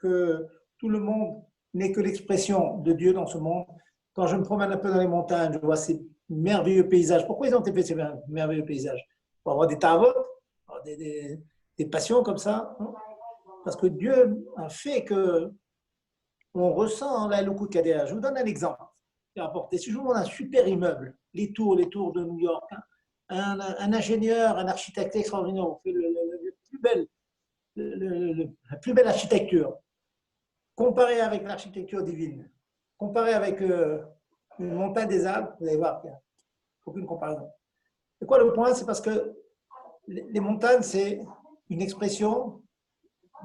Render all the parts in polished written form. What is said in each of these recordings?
que tout le monde n'est que l'expression de Dieu dans ce monde. Quand je me promène un peu dans les montagnes, je vois ces merveilleux paysages. Pourquoi ils ont été faits ces merveilleux paysages? Pour avoir des tavotes, des passions comme ça. Non? Parce que Dieu a fait que on ressent la Elokut Kadesh. Je vous donne un exemple. Si je vous montre un super immeuble, les tours de New York, un ingénieur, un architecte extraordinaire, on fait la plus belle architecture, comparé avec l'architecture divine, comparé avec une montagne des Alpes, vous allez voir qu'il n'y a aucune comparaison. C'est quoi le point? C'est parce que les montagnes, c'est une expression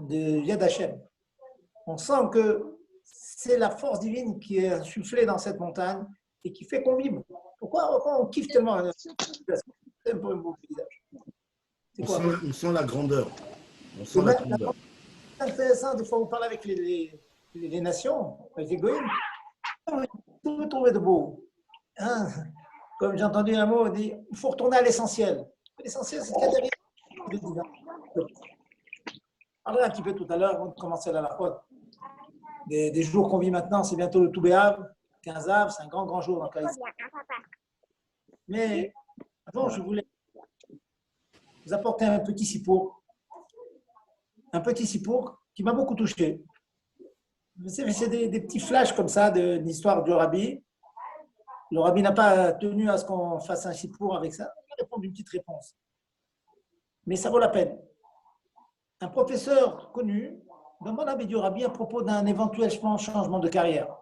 de Yad Hashem. On sent que c'est la force divine qui est insufflée dans cette montagne et qui fait qu'on vibre. Pourquoi on kiffe tellement un beau paysage? On sent la grandeur. On sent la grandeur. C'est intéressant, des fois, on parle avec les nations, avec les goïms. Tout vous trouvez de beau. Hein? Comme j'ai entendu un mot, on dit il faut retourner à l'essentiel. L'essentiel, c'est qu'il y a derrière le divin. Je parlerai un petit peu tout à l'heure avant de commencer la fois. Des jours qu'on vit maintenant, c'est bientôt le Toubé Av, 15 Av, c'est un grand jour dans le Kaïs. Mais avant, je voulais vous apporter un petit sipour qui m'a beaucoup touché. C'est des petits flashs comme ça de l'histoire du Rabbi. Le Rabbi n'a pas tenu à ce qu'on fasse un sipour avec ça. Il va répondre une petite réponse. Mais ça vaut la peine. Un professeur connu demande à du Rabbi à propos d'un éventuel changement de carrière.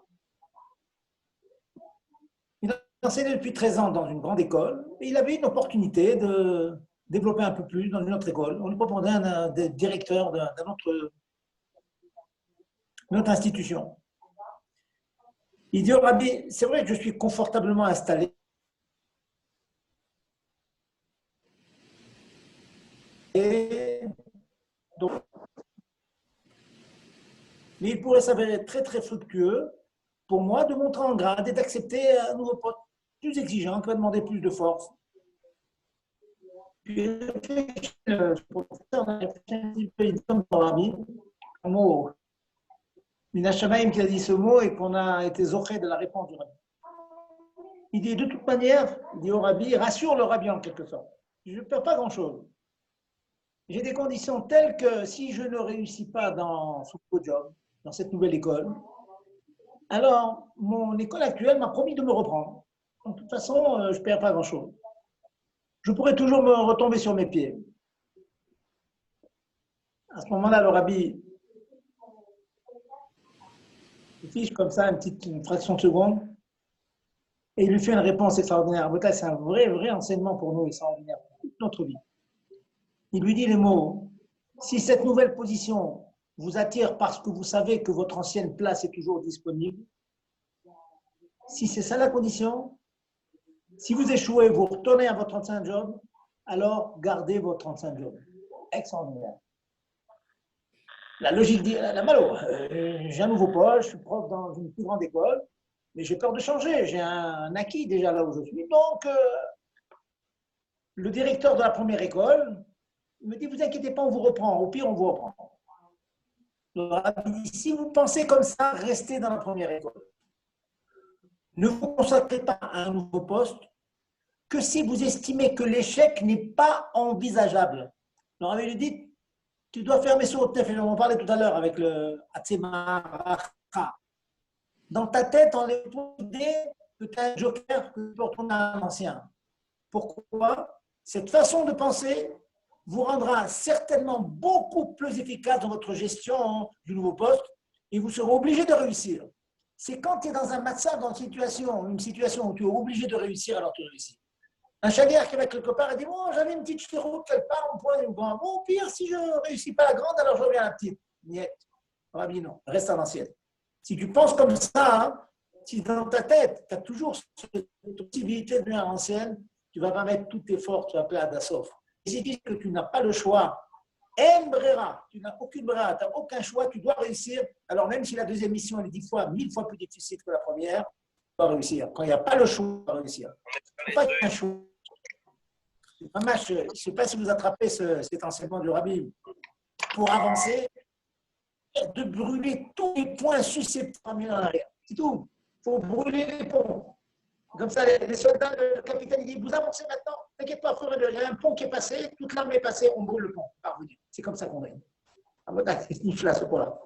Il a enseigné depuis 13 ans dans une grande école et il avait une opportunité de développer un peu plus dans une autre école. On lui proposait un directeur d'une autre institution. Il dit au Rabbi, c'est vrai que je suis confortablement installé. Et donc, mais il pourrait s'avérer très fructueux pour moi de monter en grade et d'accepter un nouveau poste plus exigeant qui va demander plus de force. Puis, le professeur a dit comme Rabbi, un mot, Mina Shamaim qui a dit ce mot et qu'on a été zoché de la réponse du Rabbi. Il dit de toute manière, il dit au Rabbi, rassure le Rabbi en quelque sorte. Je ne perds pas grand-chose. J'ai des conditions telles que si je ne réussis pas dans ce nouveau job, dans cette nouvelle école, alors mon école actuelle m'a promis de me reprendre. Donc, de toute façon, je ne perds pas grand-chose. Je pourrais toujours me retomber sur mes pieds. À ce moment-là, le Rabbi il fiche comme ça une fraction de seconde et il lui fait une réponse extraordinaire. C'est un vrai enseignement pour nous, extraordinaire, pour toute notre vie. Il lui dit les mots, si cette nouvelle position vous attire parce que vous savez que votre ancienne place est toujours disponible, si c'est ça la condition, si vous échouez, vous retournez à votre ancien job, alors gardez votre ancien job. Extraordinaire. La logique dit, la malo, j'ai un nouveau poste, je suis prof dans une plus grande école, mais j'ai peur de changer, j'ai un acquis déjà là où je suis. Donc, le directeur de la première école me dit, vous inquiétez pas, on vous reprend, au pire, on vous reprend. Le Rabbi dit, si vous pensez comme ça, restez dans la première école. Ne vous consacrez pas à un nouveau poste que si vous estimez que l'échec n'est pas envisageable. Le Rabbi lui dit, tu dois fermer sur le tef, on en parlait tout à l'heure avec le Hatzema. Dans ta tête, on est l'idée que tu as un joker que tu peux retourner à un ancien. Pourquoi? Cette façon de penser vous rendra certainement beaucoup plus efficace dans votre gestion du nouveau poste et vous serez obligé de réussir. C'est quand tu es dans un match, dans une situation où tu es obligé de réussir, alors tu réussis. Un chagrin qui va quelque part et dit bon, j'avais une petite route quelque part, on pourrait bon, au pire, si je ne réussis pas la grande, alors je reviens à la petite. Niet. Rabbi, non, reste à l'ancienne. Si tu penses comme ça, hein, si dans ta tête, tu as toujours cette possibilité de devenir à l'ancienne, tu ne vas pas mettre tous tes forces, tu vas appeler à Dassof. Et si tu dis que tu n'as pas le choix, tu n'as aucune brera, tu n'as aucun choix, tu dois réussir. Alors même si la deuxième mission est 10 fois, 1000 fois plus difficile que la première, tu dois réussir. Quand il n'y a pas le choix, tu dois réussir. Il ne faut pas qu'il y ait un choix. Je ne sais pas si vous attrapez cet enseignement du Rabbi. Pour avancer, de brûler tous les points susceptibles d'amener en arrière. C'est tout. Il faut brûler les ponts. Comme ça, les soldats, le capitaine dit, vous avancez maintenant, t'inquiète pas, frère, il y a un pont qui est passé, toute l'armée est passée, on brûle le pont. Parvenu. C'est comme ça qu'on gagne. C'est là, ce point-là.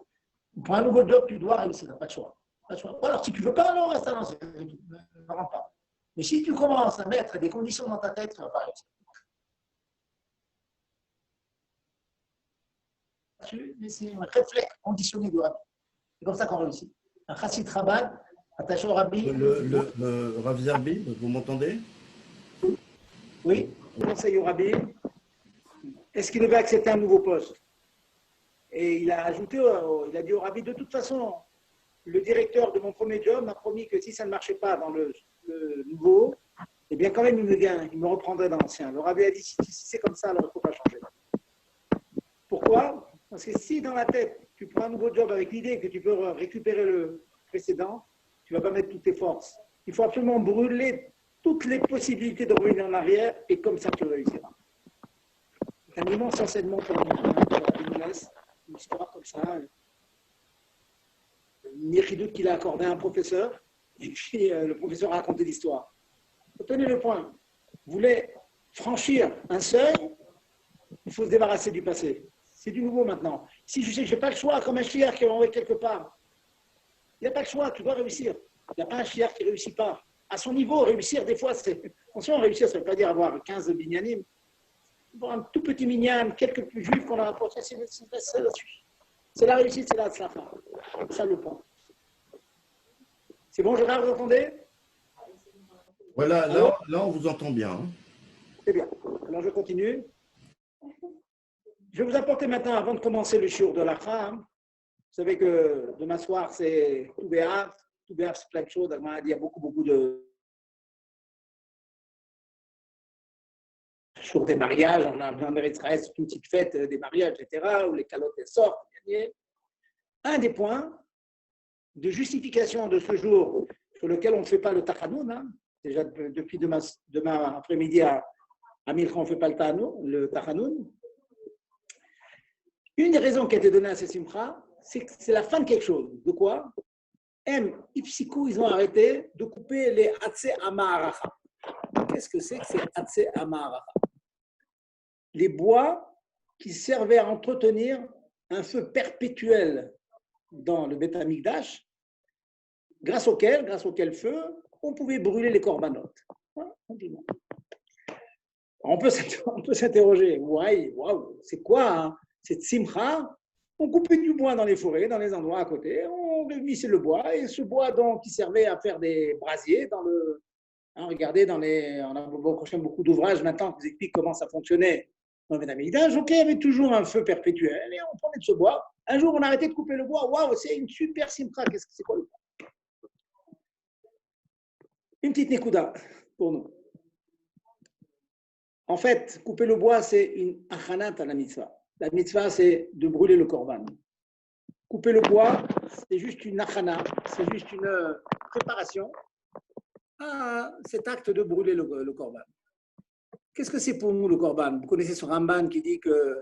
Pour un nouveau job, tu dois réussir, pas de choix. Pas de choix. Ou alors, si tu ne veux pas, alors reste à l'ancien. Ne rentre pas. Mais si tu commences à mettre des conditions dans ta tête, tu ne vas pas réussir. C'est un réflexe conditionné de rabbi. C'est comme ça qu'on réussit. Un chassid Chabad, attaché au rabbi. Le Rav Zerbi, vous m'entendez? Oui, je conseille au rabbi. Est-ce qu'il devait accepter un nouveau poste? Et il a ajouté, il a dit au rabbi, de toute façon, le directeur de mon premier job m'a promis que si ça ne marchait pas dans le nouveau, eh bien quand même il me reprendrait dans l'ancien. Le rabbi a dit, si c'est comme ça, alors il ne faut pas changer. Pourquoi? Parce que si dans la tête, tu prends un nouveau job avec l'idée que tu peux récupérer le précédent, tu ne vas pas mettre toutes tes forces. Il faut absolument brûler toutes les possibilités de revenir en arrière et comme ça tu réussiras. C'est un immense enseignement pour nous laisse une histoire comme ça, une échidoute qu'il a accordé à un professeur, et puis le professeur a raconté l'histoire. Retenez le point. Vous voulez franchir un seuil, il faut se débarrasser du passé. C'est du nouveau maintenant. Si je sais que je n'ai pas le choix, comme un chiard qui est envoyé quelque part, il n'y a pas le choix, tu dois réussir. Il n'y a pas un chiard qui ne réussit pas. À son niveau, réussir, des fois, c'est. Attention, réussir, ça ne veut pas dire avoir 15 binyanim. Avoir un tout petit minyan, quelques plus juifs qu'on a rapprochés, c'est la réussite, c'est la tzlacha. C'est ça le point. C'est bon, Gérard, vous entendez? Voilà, là, on vous entend bien. Hein. C'est bien. Alors, je continue. Je vais vous apporter maintenant, avant de commencer le shiur de l'Akha, vous savez que demain soir, c'est tout béaf. Tout béaf, c'est plein de choses. Il y a beaucoup de shiur des mariages. On a en Israël, c'est une petite fête des mariages, etc., où les calottes elles sortent. Un des points de justification de ce jour sur lequel on ne fait pas le tachanoun, hein, déjà depuis demain après-midi à Milcha, on ne fait pas le tachanoun. Une des raisons qui a été donnée à ces simcha, c'est que c'est la fin de quelque chose. De quoi? Ipsikou, ils ont arrêté de couper les Hatse Amaharacha. Qu'est-ce que c'est Hatse Amaharacha? Les bois qui servaient à entretenir un feu perpétuel dans le Beth Amikdash, grâce auquel feu, on pouvait brûler les corbanotes. On peut s'interroger, waouh, c'est quoi hein? Cette simcha, on coupait du bois dans les forêts, dans les endroits à côté, on réunissait le bois, et ce bois donc qui servait à faire des brasiers dans le. Hein, regardez, on a beaucoup d'ouvrages maintenant qui vous expliquent comment ça fonctionnait dans le Amikdash. Ok, il y avait toujours un feu perpétuel, et on prenait de ce bois. Un jour, on a arrêté de couper le bois. Waouh, c'est une super simcha. C'est quoi le bois? Une petite nekuda pour nous. En fait, couper le bois, c'est une achanat à la mitzvah. La mitzvah, c'est de brûler le korban. Couper le bois, c'est juste une achana, c'est juste une préparation à cet acte de brûler le korban. Qu'est-ce que c'est pour nous le korban? Vous connaissez ce Ramban qui dit que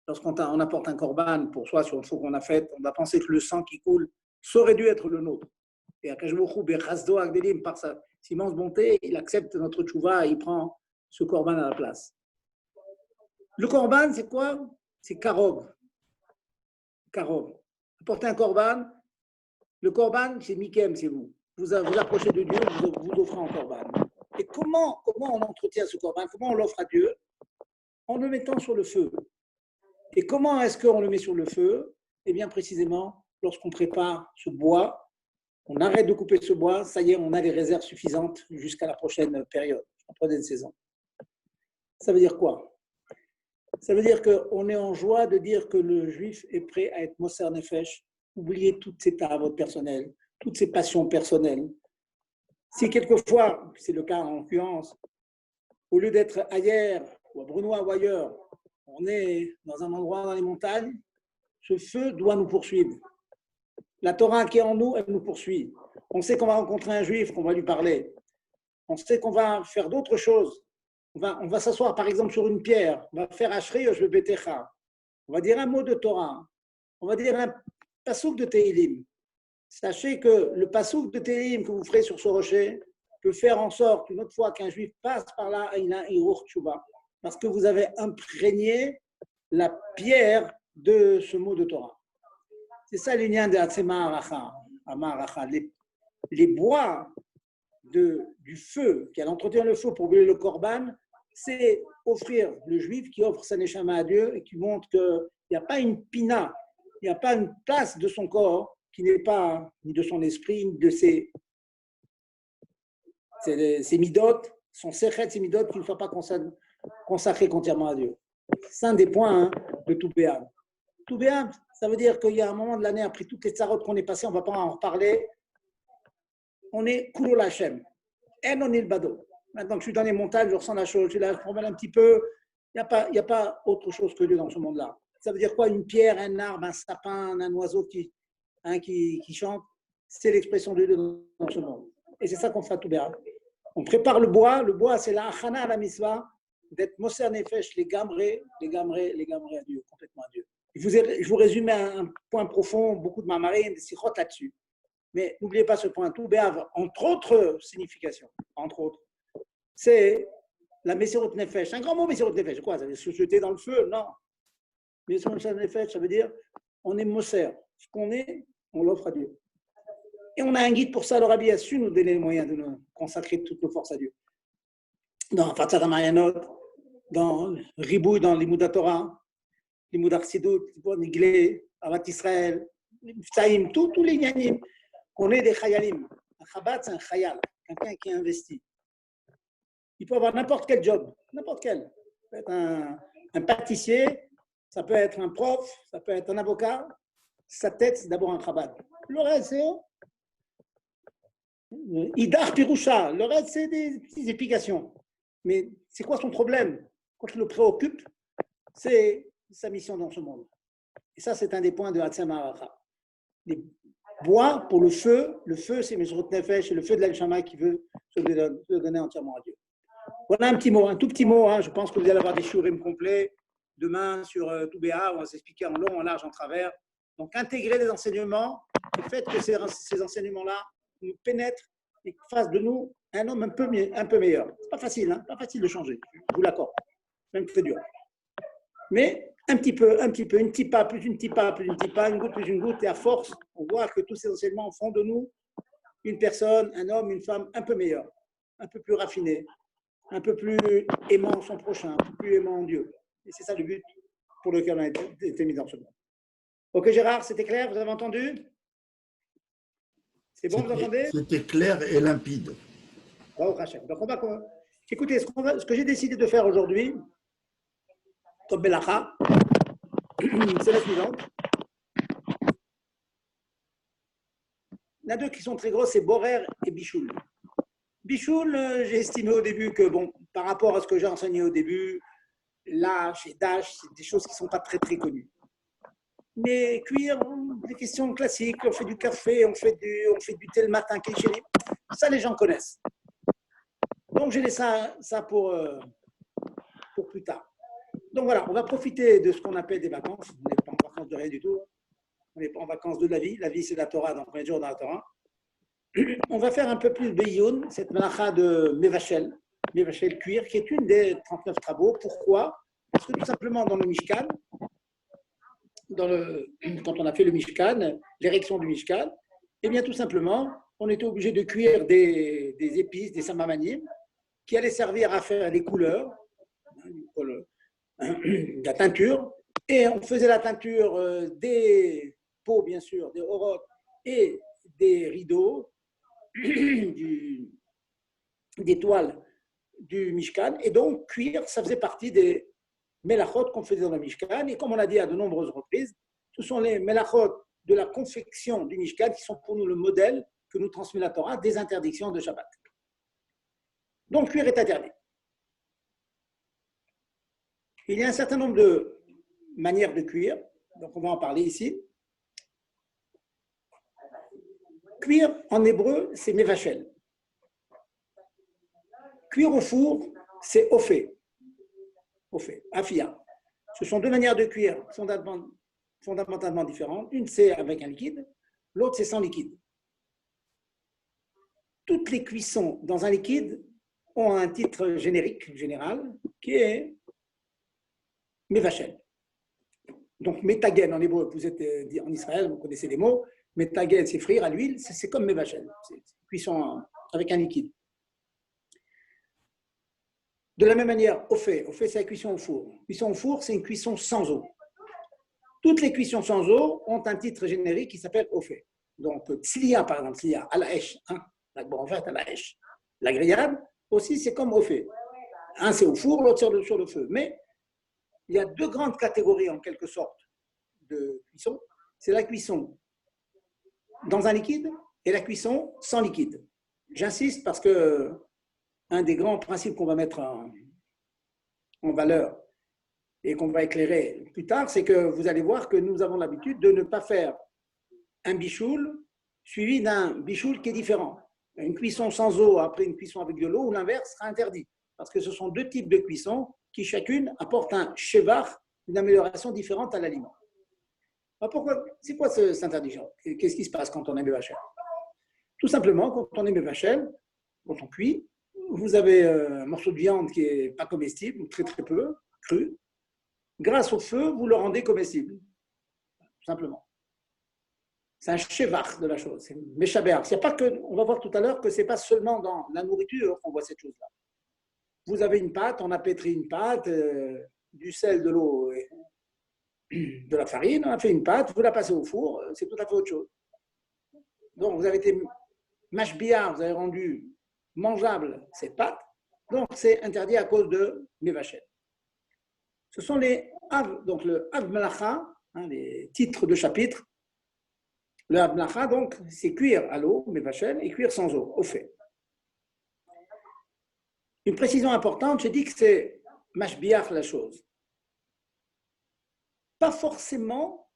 lorsqu'on apporte un korban pour soi sur une fois qu'on a fait, on va penser que le sang qui coule, ça aurait dû être le nôtre. Et Akash Baruch Hu, Bechazdo Agdelim, par sa immense bonté, il accepte notre tchouva et il prend ce korban à la place. Le korban, c'est quoi? C'est karov. Karov. Apporter un korban, le korban, c'est Mikem, c'est vous. Vous approchez de Dieu, vous offrez un korban. Et comment on entretient ce korban? Comment on l'offre à Dieu? En le mettant sur le feu. Et comment est-ce qu'on le met sur le feu? Eh bien, précisément, lorsqu'on prépare ce bois, on arrête de couper ce bois, ça y est, on a les réserves suffisantes jusqu'à la prochaine période, la prochaine saison. Ça veut dire quoi? Ça veut dire qu'on est en joie de dire que le juif est prêt à être Moser Nefesh, oublier toutes ses tavotes personnelles, toutes ses passions personnelles. Si quelquefois, c'est le cas en l'occurrence, au lieu d'être ailleurs, ou à Brunois ou ailleurs, on est dans un endroit dans les montagnes, ce feu doit nous poursuivre. La Torah qui est en nous, elle nous poursuit. On sait qu'on va rencontrer un juif, qu'on va lui parler. On sait qu'on va faire d'autres choses. On va s'asseoir par exemple sur une pierre, on va faire Ashrei Yoshve Betecha, on va dire un mot de Torah, on va dire Passouk de Tehillim. Sachez que le passouk de Tehillim que vous ferez sur ce rocher peut faire en sorte, une autre fois qu'un juif passe par là, il a un Hirur Tshuva, parce que vous avez imprégné la pierre de ce mot de Torah. C'est ça l'union de Hatzema Aracha. Les bois du feu, qui a entretenu le feu pour brûler le korban, c'est offrir le juif qui offre sa neshama à Dieu et qui montre qu'il n'y a pas une pina, il n'y a pas une place de son corps qui n'est pas ni de son esprit, ni de ses midot, son sechet, ses midot, qui ne soit pas consacré entièrement à Dieu. C'est un des points de tout Béab. Tout Béab, ça veut dire qu'il y a un moment de l'année, après toutes les tsarotes qu'on est passées, on ne va pas en reparler, on est Kulo Lachem. En on est le bado. Maintenant que je suis dans les montagnes, je ressens la chose, je suis là, je promène un petit peu. Il n'y a pas autre chose que Dieu dans ce monde-là. Ça veut dire quoi? Une pierre, un arbre, un sapin, un oiseau qui chante, c'est l'expression de Dieu dans ce monde. Et c'est ça qu'on fait à tout Béab. On prépare le bois. Le bois, c'est la achana à la mitzvah, d'être moser nefesh, les gamrés à Dieu, complètement à Dieu. Je vous résume un point profond, beaucoup de mamarines, des sikhot là-dessus. Mais n'oubliez pas ce point. Tout Béab, entre autres significations, entre autres, c'est la Messirut Nefesh. Un grand mot, Messirut Nefesh. Quoi? Ça veut dire se jeter dans le feu? Non. Messirut Nefesh, ça veut dire on est Moser. Ce qu'on est, on l'offre à Dieu. Et on a un guide pour ça. Le Rabbi a su nous donner les moyens de nous consacrer toutes nos forces à Dieu. Dans Fatzat HaMayanot, dans Ribouy, dans Limud HaTorah, Limud HaChassidut, Niglé, Avat Israël, Miftaïm, tous les Nyanim. On est des Chayalim. Un Chabad, c'est un Chayal, quelqu'un qui investit. Il peut avoir n'importe quel job, n'importe quel. Ça peut être un pâtissier, ça peut être un prof, ça peut être un avocat. Sa tête, c'est d'abord un Chabad. Le reste, c'est Idar Pirusha. Le reste, c'est des petites explications. Mais c'est quoi son problème? Quoi qui le préoccupe, c'est sa mission dans ce monde. Et ça, c'est un des points de Hatzema Aracha. Les bois pour le feu c'est Messirut Nefesh, c'est le feu de l'Al-Shama qui veut se donner entièrement à Dieu. Voilà un petit mot, un tout petit mot. Je pense que vous allez avoir des shiurim complets demain sur tout Béa, on va s'expliquer en long, en large, en travers. Donc, intégrer les enseignements, le fait que ces enseignements-là nous pénètrent et fassent de nous un homme un peu meilleur. C'est pas facile, pas facile de changer, je vous l'accorde, même très dur. Mais un petit peu, une tipa, plus une tipa, plus une tipa, une goutte plus une goutte, et à force, on voit que tous ces enseignements font de nous une personne, un homme, une femme un peu meilleure, un peu plus raffinée, un peu plus aimant son prochain, un peu plus aimant Dieu. Et c'est ça le but pour lequel on a été mis dans ce monde. Ok Gérard, c'était clair? Vous avez entendu? C'est bon, vous entendez? C'était clair et limpide. Oh, donc on va... Écoutez, ce que j'ai décidé de faire aujourd'hui, comme Belacha, c'est la suivante. Il y en a deux qui sont très gros, c'est Borer et Bichoul. Bichoul, j'ai estimé au début que, bon, par rapport à ce que j'ai enseigné au début, Lâche et Dash, c'est des choses qui ne sont pas très, très connues. Mais cuire, des questions classiques, on fait du café, on fait du thé le matin, ça les gens connaissent. Donc j'ai laissé ça pour plus tard. Donc voilà, on va profiter de ce qu'on appelle des vacances. On n'est pas en vacances de rien du tout. On n'est pas en vacances de la vie. La vie, c'est la Torah, dans le premier jour dans la Torah. On va faire un peu plus de Youn, cette malacha de Mevachel cuir, qui est une des 39 travaux. Pourquoi? Parce que tout simplement dans le Mishkan, quand on a fait le Mishkan, l'érection du Mishkan, eh bien tout simplement, on était obligé de cuire des épices, des samamanim, qui allaient servir à faire des couleurs, de la teinture, et on faisait la teinture des pots, bien sûr, des orotes et des rideaux, des toiles du Mishkan, et donc cuire, ça faisait partie des melachot qu'on faisait dans le Mishkan, et comme on l'a dit à de nombreuses reprises, ce sont les melachot de la confection du Mishkan qui sont pour nous le modèle que nous transmet la Torah des interdictions de Shabbat. Donc cuire est interdit. Il y a un certain nombre de manières de cuire, donc on va en parler ici. Cuire en hébreu, c'est mevachel. Cuire au four, c'est ofé. Afia. Ce sont deux manières de cuire fondamentalement différentes. Une, c'est avec un liquide, l'autre, c'est sans liquide. Toutes les cuissons dans un liquide ont un titre générique, général, qui est Mevachel. Donc, Metagen en hébreu, vous êtes en Israël, vous connaissez les mots. Metagen, c'est frire à l'huile, c'est comme Mevachel. C'est cuisson avec un liquide. De la même manière, au fait, c'est la cuisson au four. Cuisson au four, c'est une cuisson sans eau. Toutes les cuissons sans eau ont un titre générique qui s'appelle au fait. Donc, tzliya, par exemple, tzliya, à la hèche, hein, en fait, à la hèche. La grillade, aussi, c'est comme au fait. Un, c'est au four, l'autre, c'est sur le feu. Mais il y a deux grandes catégories, en quelque sorte, de cuisson. C'est la cuisson dans un liquide et la cuisson sans liquide. J'insiste parce que un des grands principes qu'on va mettre en valeur et qu'on va éclairer plus tard, c'est que vous allez voir que nous avons l'habitude de ne pas faire un bichoul suivi d'un bichoul qui est différent. Une cuisson sans eau après une cuisson avec de l'eau ou l'inverse sera interdit. Parce que ce sont deux types de cuissons qui chacune apportent un shevar, une amélioration différente à l'aliment. Pourquoi? C'est quoi cette interdiction? Qu'est-ce qui se passe quand on aime le vachel? Tout simplement, quand on aime le vachel, quand on cuit, vous avez un morceau de viande qui n'est pas comestible, très très peu, cru. Grâce au feu, vous le rendez comestible. Tout simplement. C'est un shevar de la chose, c'est méchaber. On va voir tout à l'heure que ce n'est pas seulement dans la nourriture qu'on voit cette chose-là. Vous avez une pâte, on a pétri une pâte, du sel, de l'eau et de la farine, on a fait une pâte, vous la passez au four, c'est tout à fait autre chose. Donc vous avez été mashbiar, vous avez rendu mangeable cette pâte, donc c'est interdit à cause de Mevachel. Ce sont les Av, donc le Av Malacha, hein, les titres de chapitre. Le Av Malacha, donc, c'est cuire à l'eau, Mevachel, et cuire sans eau, au fait. Une précision importante, je dis que c'est mashbiar la chose. Pas forcément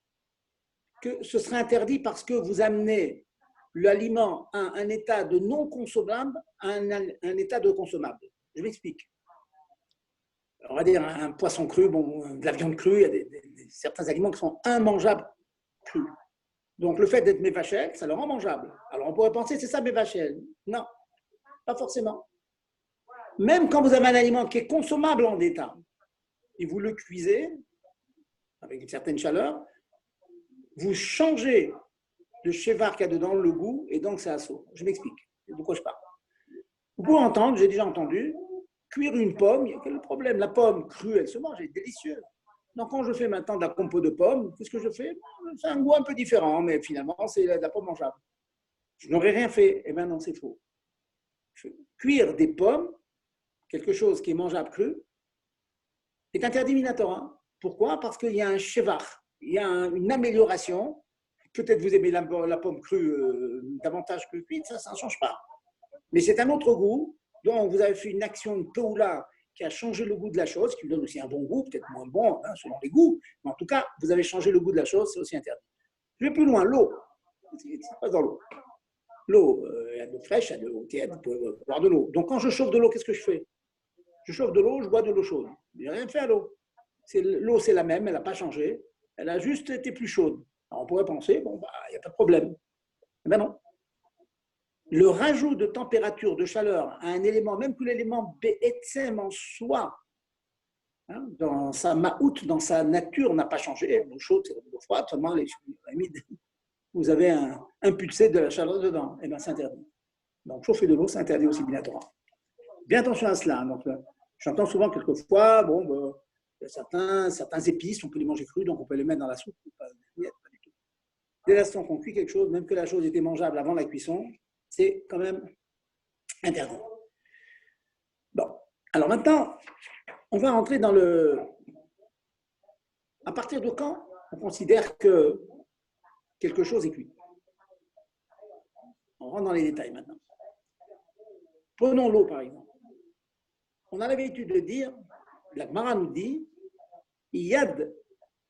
que ce serait interdit parce que vous amenez l'aliment à un état de non consommable à un état de consommable. Je m'explique. On va dire un poisson cru, bon, de la viande crue, il y a certains aliments qui sont immangeables crus. Donc le fait d'être mévachel, ça le rend mangeable. Alors on pourrait penser c'est ça mévachel. Non, pas forcément. Même quand vous avez un aliment qui est consommable en état et vous le cuisez avec une certaine chaleur, vous changez le shevar qu'il y a dedans, le goût, et donc c'est assaut. Je m'explique de quoi je parle. Vous pouvez entendre, j'ai déjà entendu, cuire une pomme, quel est le problème? La pomme crue, elle se mange, elle est délicieuse. Donc quand je fais maintenant de la compote de pommes, qu'est-ce que je fais? C'est un goût un peu différent, mais finalement c'est de la pomme mangeable. Je n'aurais rien fait. Eh bien non, c'est faux. Cuire des pommes, quelque chose qui est mangeable cru, est interdit minatora. Pourquoi? Parce qu'il y a un shevar, il y a une amélioration. Peut-être vous aimez la pomme crue davantage que cuite, ça ne change pas. Mais c'est un autre goût, donc vous avez fait une action, une peoula, qui a changé le goût de la chose, qui lui donne aussi un bon goût, peut-être moins bon, hein, selon les goûts, mais en tout cas, vous avez changé le goût de la chose, c'est aussi interdit. Je vais plus loin, l'eau. C'est pas dans l'eau. L'eau, il y a de l'eau fraîche, il y a de l'eau tiède, vous pouvez boire de l'eau. Donc quand je chauffe de l'eau, qu'est-ce que je fais? Je chauffe de l'eau, je bois de l'eau chaude. Je n'ai rien fait à l'eau. L'eau, c'est la même, elle n'a pas changé, elle a juste été plus chaude. Alors on pourrait penser, bon, bah, il n'y a pas de problème. Eh bien non. Le rajout de température, de chaleur à un élément, même que l'élément BETSEM en soi, hein, dans sa maout, dans sa nature, n'a pas changé. L'eau chaude, c'est l'eau froide, seulement vous avez impulsé de la chaleur dedans. Eh bien, c'est interdit. Donc, chauffer de l'eau, c'est interdit aussi binatora. Bien attention à cela. Donc, j'entends souvent quelquefois, bon, certains épices, on peut les manger crus, donc on peut les mettre dans la soupe. Pas du tout. Dès l'instant qu'on cuit quelque chose, même que la chose était mangeable avant la cuisson, c'est quand même interdit. Bon, alors maintenant, on va rentrer dans le... À partir de quand on considère que quelque chose est cuit? On rentre dans les détails maintenant. Prenons l'eau, par exemple. On a l'habitude de dire, la Gemara nous dit, Yad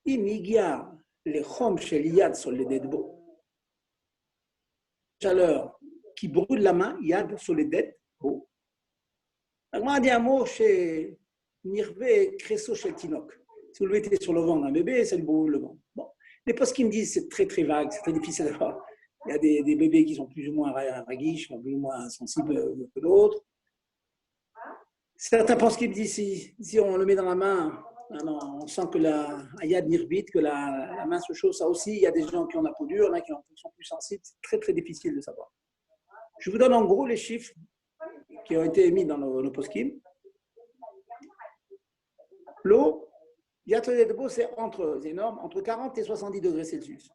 imigia le chom shel yad soledet bo. Chaleur qui brûle la main, yad soledet bo. La Gemara dit un mot chez Nirve Kreso shel Tinok. Si vous le mettez sur le ventre d'un bébé, ça lui brûle le ventre. Bon. Les postes qui me disent c'est très très vague, c'est très difficile à voir. Il y a des bébés qui sont plus ou moins raguiches, plus ou moins sensibles que d'autres. Certains pensent qu'il me dit si on le met dans la main, alors on sent que la ayad nirbit, que la main se chauffe, ça aussi. Il y a des gens qui ont la peau dure, il y en a qui sont plus sensibles. C'est très très difficile de savoir. Je vous donne en gros les chiffres qui ont été émis dans nos poskim. L'eau, c'est énorme, entre 40 et 70 degrés Celsius.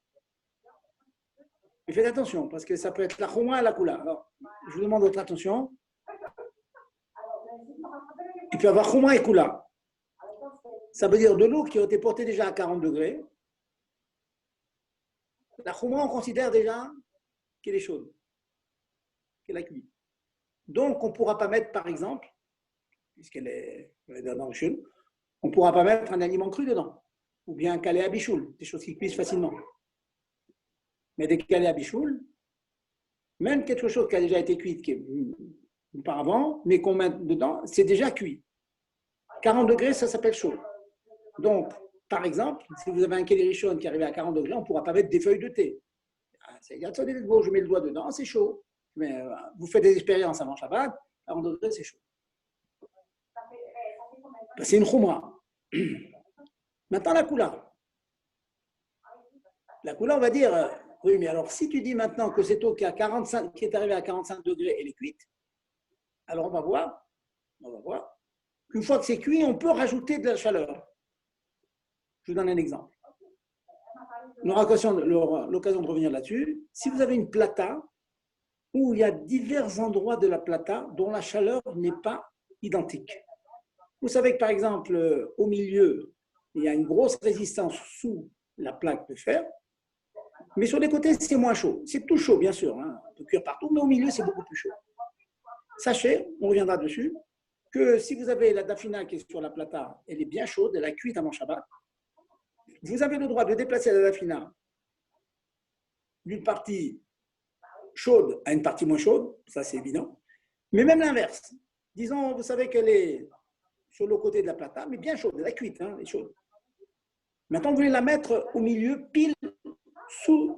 Mais faites attention, parce que ça peut être la chouma et la koula. Alors, je vous demande votre attention. Il peut y avoir chouma et koula. Ça veut dire de l'eau qui a été portée déjà à 40 degrés. La chouma, on considère déjà qu'elle est chaude, qu'elle a cuit. Donc, on ne pourra pas mettre, par exemple, puisqu'elle est dans le chien, on ne pourra pas mettre un aliment cru dedans, ou bien un calé à bichoul, des choses qui cuisent facilement. Mais des calés à bichoul, même quelque chose qui a déjà été cuit auparavant, mais qu'on met dedans, c'est déjà cuit. 40 degrés, ça s'appelle chaud. Donc, par exemple, si vous avez un calé richon qui arrive à 40 degrés, on ne pourra pas mettre des feuilles de thé. Je mets le doigt dedans, c'est chaud. Mais vous faites des expériences avant Shabbat, 40 degrés, c'est chaud. C'est une choumra. Maintenant, la koula. La koula, on va dire, oui, mais alors si tu dis maintenant que cette eau qui est arrivée à 45 degrés, elle est cuite, alors on va voir qu'une fois que c'est cuit, on peut rajouter de la chaleur. Je vous donne un exemple. On aura l'occasion de revenir là-dessus. Si vous avez une plata où il y a divers endroits de la plata dont la chaleur n'est pas identique. Vous savez que par exemple, au milieu, il y a une grosse résistance sous la plaque de fer, mais sur les côtés, c'est moins chaud. C'est tout chaud, bien sûr, hein. On peut cuire partout, mais au milieu, c'est beaucoup plus chaud. Sachez, on reviendra dessus, que si vous avez la dafina qui est sur la plata, elle est bien chaude, elle a cuite avant Shabbat, vous avez le droit de déplacer la dafina d'une partie chaude à une partie moins chaude, ça c'est évident, mais même l'inverse. Disons, vous savez qu'elle est sur le côté de la plata, mais bien chaude, elle a cuite, hein, elle est chaude. Maintenant, vous voulez la mettre au milieu, pile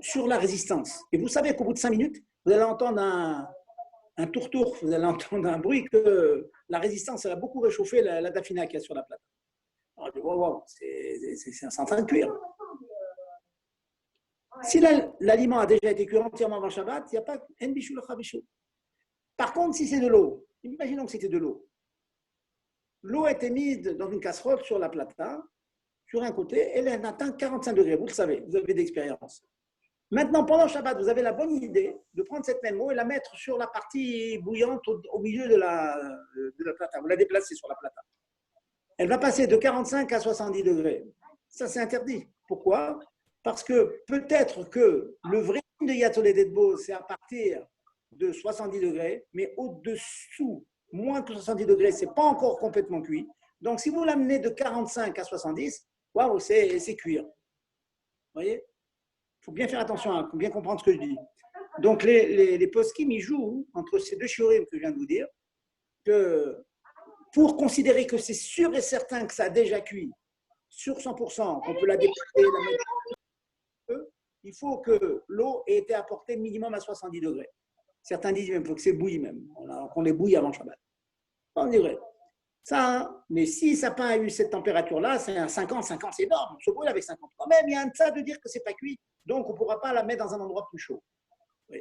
sur la résistance. Et vous savez qu'au bout de 5 minutes, vous allez entendre un tour-tour, vous allez entendre un bruit que la résistance, elle a beaucoup réchauffé la dafina qu'il y a sur la plata. Alors, wow, c'est en train de cuire. Si l'aliment a déjà été cuit entièrement avant Shabbat, il n'y a pas un bichou le chabichou. Par contre, si c'est de l'eau, imaginons que c'était de l'eau. L'eau a été mise dans une casserole sur la plata, sur un côté, elle atteint 45 degrés, vous le savez, vous avez d'expérience. Maintenant, pendant Shabbat, vous avez la bonne idée de prendre cette même eau et la mettre sur la partie bouillante au milieu de la plata. Vous la déplacez sur la plata. Elle va passer de 45 à 70 degrés. Ça, c'est interdit. Pourquoi ? Parce que peut-être que le vrai de Yatolé d'Edbo, c'est à partir de 70 degrés, mais au-dessous, moins que 70 degrés, ce n'est pas encore complètement cuit. Donc, si vous l'amenez de 45 à 70, waouh, c'est cuire. Vous voyez ? Il faut bien faire attention, il faut bien comprendre ce que je dis. Donc, les poskim, ils jouent entre ces deux shiurim que je viens de vous dire, que pour considérer que c'est sûr et certain que ça a déjà cuit, sur 100%, qu'on peut la déplacer, la mettre, il faut que l'eau ait été apportée minimum à 70 degrés. Certains disent même qu'il faut que c'est bouilli même, qu'on les bouille avant Shabbat. On dirait. Ça, mais si ça n'a pas eu cette température-là, c'est un 50 c'est énorme. On se brûle avec 50. Quand même, il y a un tas de dire que ce n'est pas cuit, donc on ne pourra pas la mettre dans un endroit plus chaud. Oui.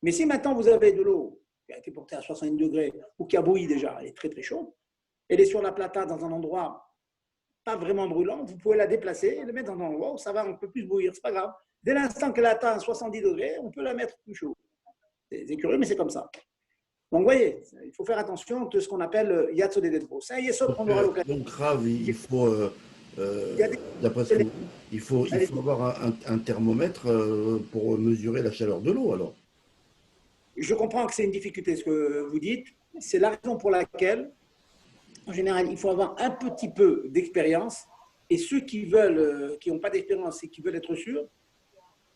Mais si maintenant vous avez de l'eau qui a été portée à 60 degrés ou qui a bouilli déjà, elle est très très chaude, elle est sur la plata dans un endroit pas vraiment brûlant, vous pouvez la déplacer et la mettre dans un endroit où ça va un peu plus bouillir, c'est pas grave. Dès l'instant qu'elle atteint 70 degrés, on peut la mettre plus chaud. C'est curieux, mais c'est comme ça. Donc, vous voyez, il faut faire attention de ce qu'on appelle Yatso de Dedbo. C'est un Yesod qu'on aura l'occasion. Donc, Rav, il faut, d'après ce que il faut avoir un thermomètre pour mesurer la chaleur de l'eau, alors. Je comprends que c'est une difficulté ce que vous dites. C'est la raison pour laquelle, en général, il faut avoir un petit peu d'expérience. Et ceux qui veulent, qui n'ont pas d'expérience et qui veulent être sûrs,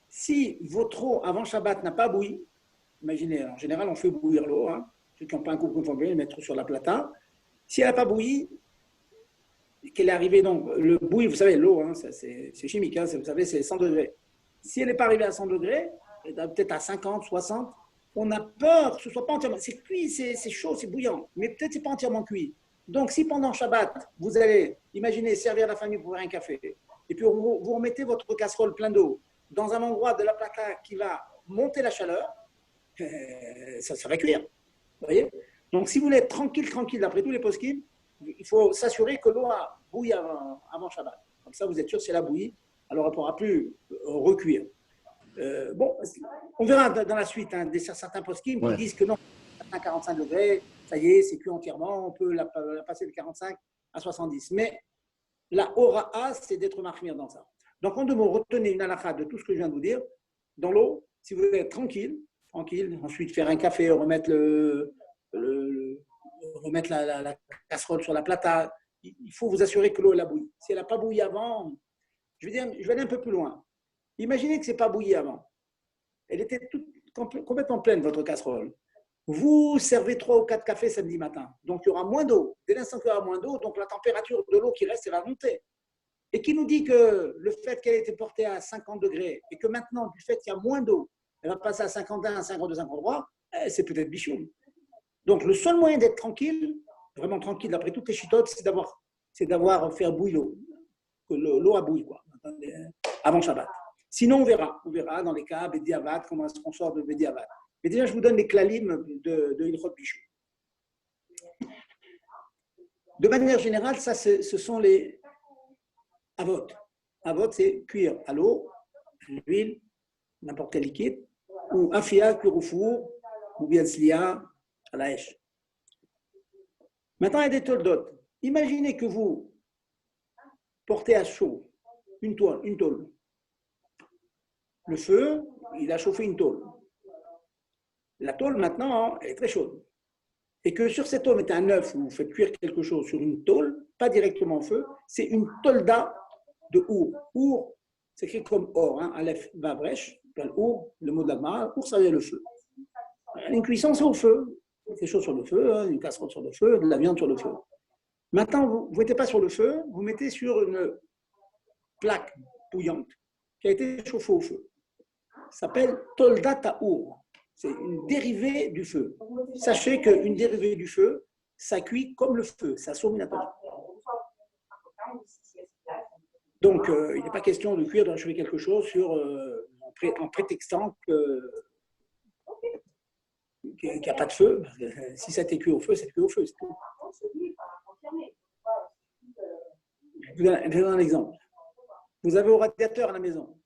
si votre eau avant Shabbat n'a pas bouilli, imaginez, en général, on fait bouillir l'eau. Hein. Ceux qui n'ont pas un coupe, il faut bien le mettre sur la plata. Si elle n'a pas bouilli, qu'elle est arrivée, donc, le bouilli, vous savez, l'eau, hein, c'est chimique, hein, vous savez, c'est 100 degrés. Si elle n'est pas arrivée à 100 degrés, peut-être à 50, 60, on a peur que ce ne soit pas entièrement. C'est cuit, c'est chaud, c'est bouillant, mais peut-être ce n'est pas entièrement cuit. Donc, si pendant Shabbat, vous allez, imaginez, servir la famille pour un café, et puis vous remettez votre casserole pleine d'eau dans un endroit de la plata qui va monter la chaleur, ça va cuire. Vous voyez? Donc, si vous voulez être tranquille, d'après tous les poskim, il faut s'assurer que l'eau a bouilli avant Shabbat. Comme ça, vous êtes sûr que c'est la bouillie, alors elle ne pourra plus recuire. Bon, on verra dans la suite hein, certains poskim qui disent que non, à 45 degrés, ça y est, c'est cuit entièrement, on peut la passer de 45 à 70. Mais la hora'a, c'est d'être marchmir dans ça. Donc, en deux mots, retenez une halakha de tout ce que je viens de vous dire. Dans l'eau, si vous voulez être tranquille, ensuite faire un café, remettre la casserole sur la plata, il faut vous assurer que l'eau a bouilli. Si elle n'a pas bouilli avant, je vais aller un peu plus loin. Imaginez que ce n'est pas bouilli avant. Elle était complètement pleine, votre casserole. Vous servez 3 ou 4 cafés samedi matin. Donc, il y aura moins d'eau. Dès l'instant qu'il y aura moins d'eau, donc la température de l'eau qui reste, elle va monter. Et qui nous dit que le fait qu'elle ait été portée à 50 degrés et que maintenant, du fait qu'il y a moins d'eau, elle va passer à 51, 52, 53, c'est peut-être bichoum. Donc, le seul moyen d'être tranquille, vraiment tranquille, d'après toutes les chitotes, c'est d'avoir fait bouillir l'eau. Que l'eau a bouilli, quoi, avant Shabbat. Sinon, on verra dans les cas, Bediavad, comment est-ce qu'on sort de Bediavad. Mais déjà, je vous donne les klalim de Ilchot Bichou. De manière générale, ça, ce sont les avot. Avot, c'est cuire à l'eau, à l'huile, n'importe quel liquide, ou afia, cuire au four, ou bien slia, à la hache. Maintenant, il y a des toldot. Imaginez que vous portez à chaud une tôle. Le feu, il a chauffé une tôle. La tôle, maintenant, elle est très chaude. Et que sur cette tôle, mettez un œuf ou vous faites cuire quelque chose sur une tôle, pas directement au feu, c'est une tolda de our. Our, c'est écrit comme or, hein, Aleph Vavrech, le mot de la Gemara, our, ça veut dire le feu. Une cuisson, c'est au feu. Quelque chose sur le feu, hein, une casserole sur le feu, de la viande sur le feu. Maintenant, vous ne mettez pas sur le feu, vous mettez sur une plaque bouillante qui a été chauffée au feu. Ça s'appelle tolda ta'our. C'est une dérivée du feu. Sachez qu'une dérivée du feu, ça cuit comme le feu, ça sauminatoire. Donc, il n'est pas question de cuire, d'achever quelque chose en prétextant qu'il n'y a pas de feu. Si ça a été cuit au feu, c'est cuit au feu. Je vous donne un exemple. Vous avez un radiateur à la maison.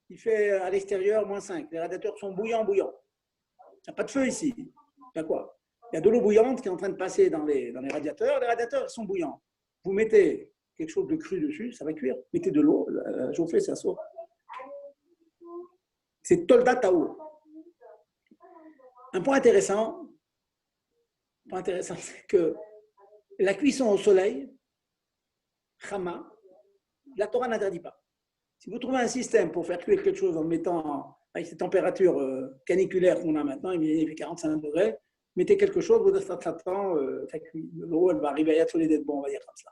Il fait à l'extérieur -5. Les radiateurs sont bouillants. Il n'y a pas de feu ici. Il y a quoi? Il y a de l'eau bouillante qui est en train de passer dans les radiateurs. Les radiateurs sont bouillants. Vous mettez quelque chose de cru dessus, ça va cuire. Mettez de l'eau, chauffez, ça sort. C'est tolda taour. Un point intéressant, c'est que la cuisson au soleil, chama, la Torah n'interdit pas. Si vous trouvez un système pour faire cuire quelque chose en mettant avec ces températures caniculaires qu'on a maintenant, il fait 45 degrés, mettez quelque chose, vous attendez, l'eau, elle va arriver à Yatsolé d'être bon, on va dire comme ça.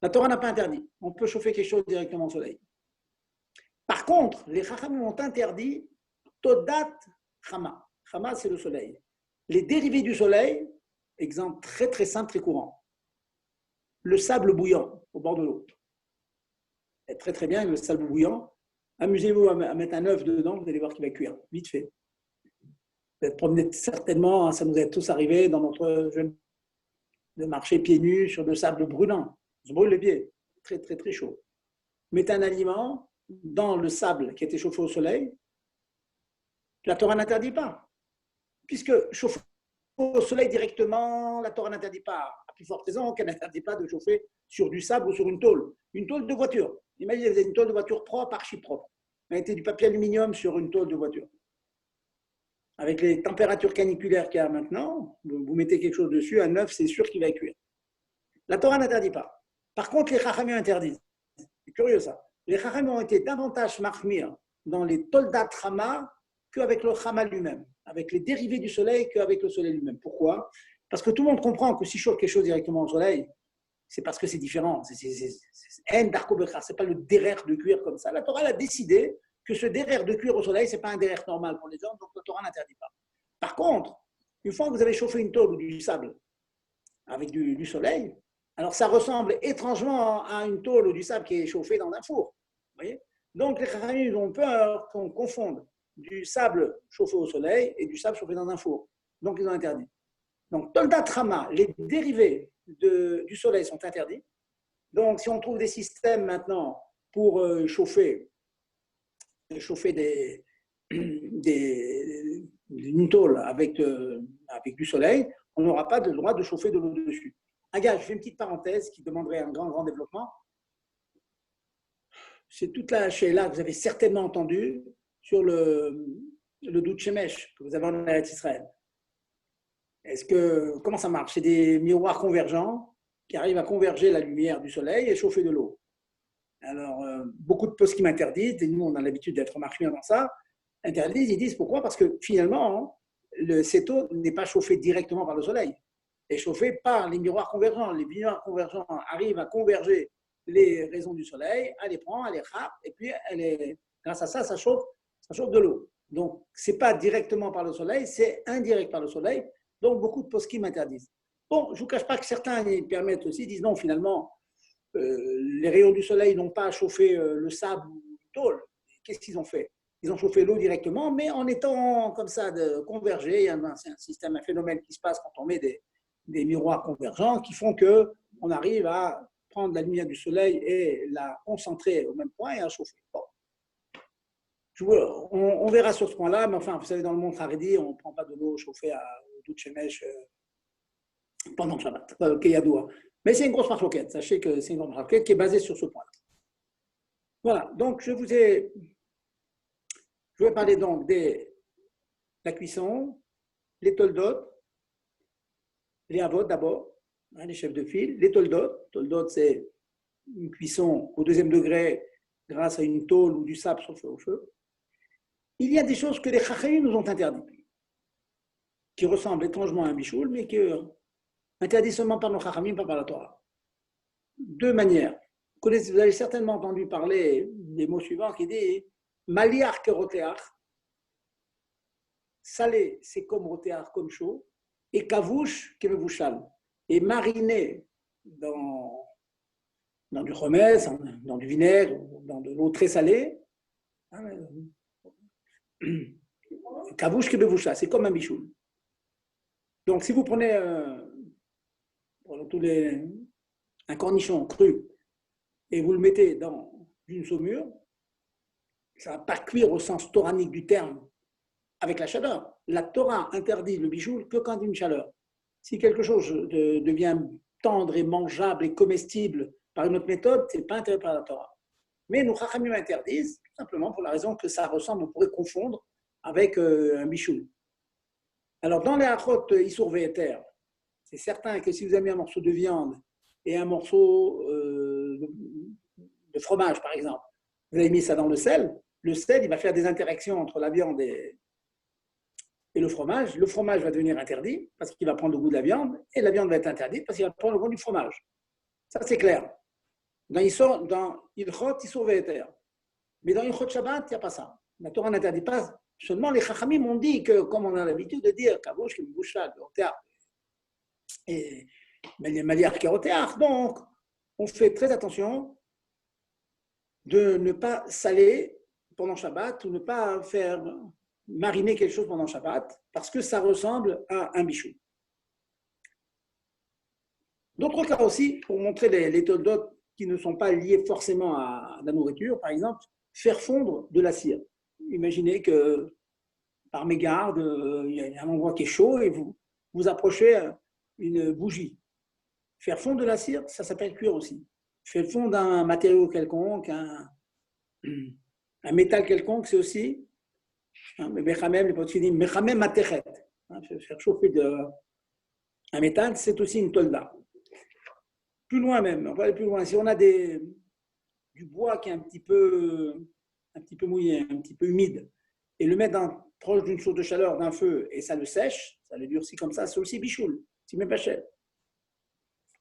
La Torah n'a pas interdit. On peut chauffer quelque chose directement au soleil. Par contre, les Chachamim ont interdit Todat Chama. Chama, c'est le soleil. Les dérivés du soleil, exemple très très simple, très courant. Le sable bouillant au bord de l'eau. Très très bien, le sable bouillant. Amusez-vous à mettre un œuf dedans, vous allez voir qu'il va cuire, vite fait. Vous êtes promené certainement, ça nous est tous arrivé dans notre jeune de marcher pieds nus sur le sable brûlant. On se brûle les pieds, très très très chaud. Mettez un aliment dans le sable qui a été chauffé au soleil, la Torah n'interdit pas. Puisque chauffer au soleil directement, la Torah n'interdit pas. À plus forte raison qu'elle n'interdit pas de chauffer sur du sable ou sur une tôle. Une tôle de voiture. Imaginez, vous avez une tôle de voiture propre, archi propre. Mettez du papier aluminium sur une tôle de voiture. Avec les températures caniculaires qu'il y a maintenant, vous mettez quelque chose dessus, un œuf, c'est sûr qu'il va cuire. La Torah n'interdit pas. Par contre, les Chachamim interdisent. C'est curieux ça. Les Chachamim ont été davantage marchmir dans les toldat Chama qu'avec le Chama lui-même, avec les dérivés du soleil qu'avec le soleil lui-même. Pourquoi? Parce que tout le monde comprend que si je chauffe quelque chose directement au soleil, c'est parce que c'est différent. C'est pas le derer de cuire comme ça. La Torah a décidé que ce derer de cuire au soleil, c'est pas un derer normal pour les hommes, donc la Torah n'interdit pas. Par contre, une fois que vous avez chauffé une tôle ou du sable avec du soleil, alors ça ressemble étrangement à une tôle ou du sable qui est chauffé dans un four. Vous voyez? Donc les Chachamim ont peur qu'on confonde du sable chauffé au soleil et du sable chauffé dans un four. Donc ils ont interdit. Donc Toldat Rama, les dérivés du soleil sont interdits. Donc si on trouve des systèmes maintenant pour chauffer une tôle avec du soleil, on n'aura pas le droit de chauffer de l'eau dessus. Je fais une petite parenthèse qui demanderait un grand développement. C'est toute la sheila que vous avez certainement entendue sur le dout shemesh que vous avez en Eretz Israël. Comment ça marche? C'est des miroirs convergents qui arrivent à converger la lumière du soleil et chauffer de l'eau. Alors, beaucoup de poskim interdisent, et nous on a l'habitude d'être marchés dans ça, interdisent, ils disent pourquoi? Parce que finalement, cette eau n'est pas chauffée directement par le soleil, elle est chauffée par les miroirs convergents. Les miroirs convergents arrivent à converger les rayons du soleil, elle les prend, elle les râpe, et puis grâce à ça, ça chauffe de l'eau. Donc, ce n'est pas directement par le soleil, c'est indirect par le soleil. Donc, beaucoup de poskim interdisent. Bon, je ne vous cache pas que certains y permettent aussi, disent non, finalement, les rayons du soleil n'ont pas chauffé le sable ou le tôle. Qu'est-ce qu'ils ont fait? Ils ont chauffé l'eau directement, mais en étant comme ça convergés. C'est un système, un phénomène qui se passe quand on met des miroirs convergents qui font qu'on arrive à prendre la lumière du soleil et la concentrer au même point et à chauffer. Bon. On verra sur ce point-là, mais enfin, vous savez, dans le monde haredi, on ne prend pas de l'eau chauffée au dout shemesh pendant le Shabbat, Keyadoua. Mais c'est une grosse marloquette. Sachez que c'est une grosse marloquette qui est basée sur ce point-là. Voilà, donc je vais parler donc de la cuisson, les toldot, les avot d'abord, les chefs de file, les toldot. Toldot, c'est une cuisson au 2e degré grâce à une tôle ou du sable chauffé au feu. Il y a des choses que les Chachamim nous ont interdites, qui ressemblent étrangement à un bichoul, mais qui interdit seulement par nos Chachamim, pas par la Torah. Deux manières. Vous avez certainement entendu parler des mots suivants qui disent Maliar que rotéach, salé c'est comme rotéach, comme chaud, et kavouche que mevouchal, et mariné dans du remès, dans du vinaigre, dans de l'eau très salée. Kavouche que mevouchal, c'est comme un bichoul. Donc si vous prenez un cornichon cru et vous le mettez dans une saumure, ça ne va pas cuire au sens toranique du terme avec la chaleur. La Torah interdit le bijoul que quand il y a une chaleur. Si quelque chose devient tendre et mangeable et comestible par une autre méthode, ce n'est pas interdit par la Torah. Mais nos Chachamim interdisent, tout simplement pour la raison que ça ressemble, on pourrait confondre avec un bichoul. Alors dans les achot Issour Ve'eter, c'est certain que si vous avez mis un morceau de viande et un morceau de fromage, par exemple, vous avez mis ça dans le sel il va faire des interactions entre la viande et le fromage. Le fromage va devenir interdit parce qu'il va prendre le goût de la viande, et la viande va être interdite parce qu'il va prendre le goût du fromage. Ça, c'est clair. Dans Ilchot Issour Ve'eter. Mais dans Ilchot Shabbat, il n'y a pas ça. La Torah n'interdit pas. Seulement, les Chachamim ont dit que, comme on a l'habitude de dire, Kavouche, Kemibouchal, et les Maliar Kerotéach, donc, on fait très attention de ne pas saler pendant Shabbat ou ne pas faire mariner quelque chose pendant Shabbat parce que ça ressemble à un bichou. D'autres cas aussi, pour montrer les toldot qui ne sont pas liés forcément à la nourriture, par exemple, faire fondre de la cire. Imaginez que par mégarde, il y a un endroit qui est chaud et vous approchez une bougie. Faire fondre de la cire, ça s'appelle cuire aussi. Faire fondre un matériau quelconque, un métal quelconque, c'est aussi Mechamem, les potes disent Mechamem matechet. Faire chauffer un métal, c'est aussi une tolda. Plus loin même, on va aller plus loin. Si on a du bois qui est un petit peu mouillé, un petit peu humide, et le mettre proche d'une source de chaleur, d'un feu, et ça le sèche, ça le durcit comme ça, c'est aussi bichoul, c'est même pas cher.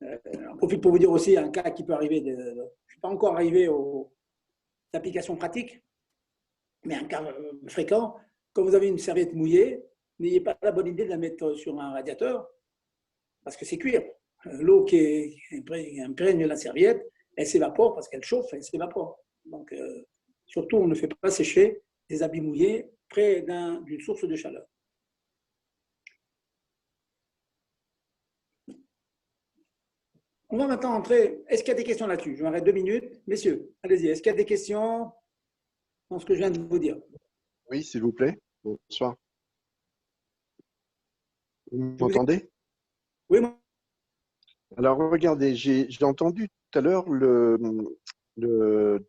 J'en profite pour vous dire aussi un cas qui peut arriver. Je ne suis pas encore arrivé aux applications pratiques, mais un cas fréquent. Quand vous avez une serviette mouillée, n'ayez pas la bonne idée de la mettre sur un radiateur parce que c'est cuir. L'eau qui imprègne la serviette, elle s'évapore parce qu'elle chauffe, elle s'évapore. Donc, surtout, on ne fait pas sécher des habits mouillés près d'une source de chaleur. On va maintenant entrer. Est-ce qu'il y a des questions là-dessus? Je m'arrête 2 minutes. Messieurs, allez-y. Est-ce qu'il y a des questions dans ce que je viens de vous dire? Oui, s'il vous plaît. Bonsoir. Vous m'entendez? Oui, moi. Alors, regardez, j'ai entendu tout à l'heure de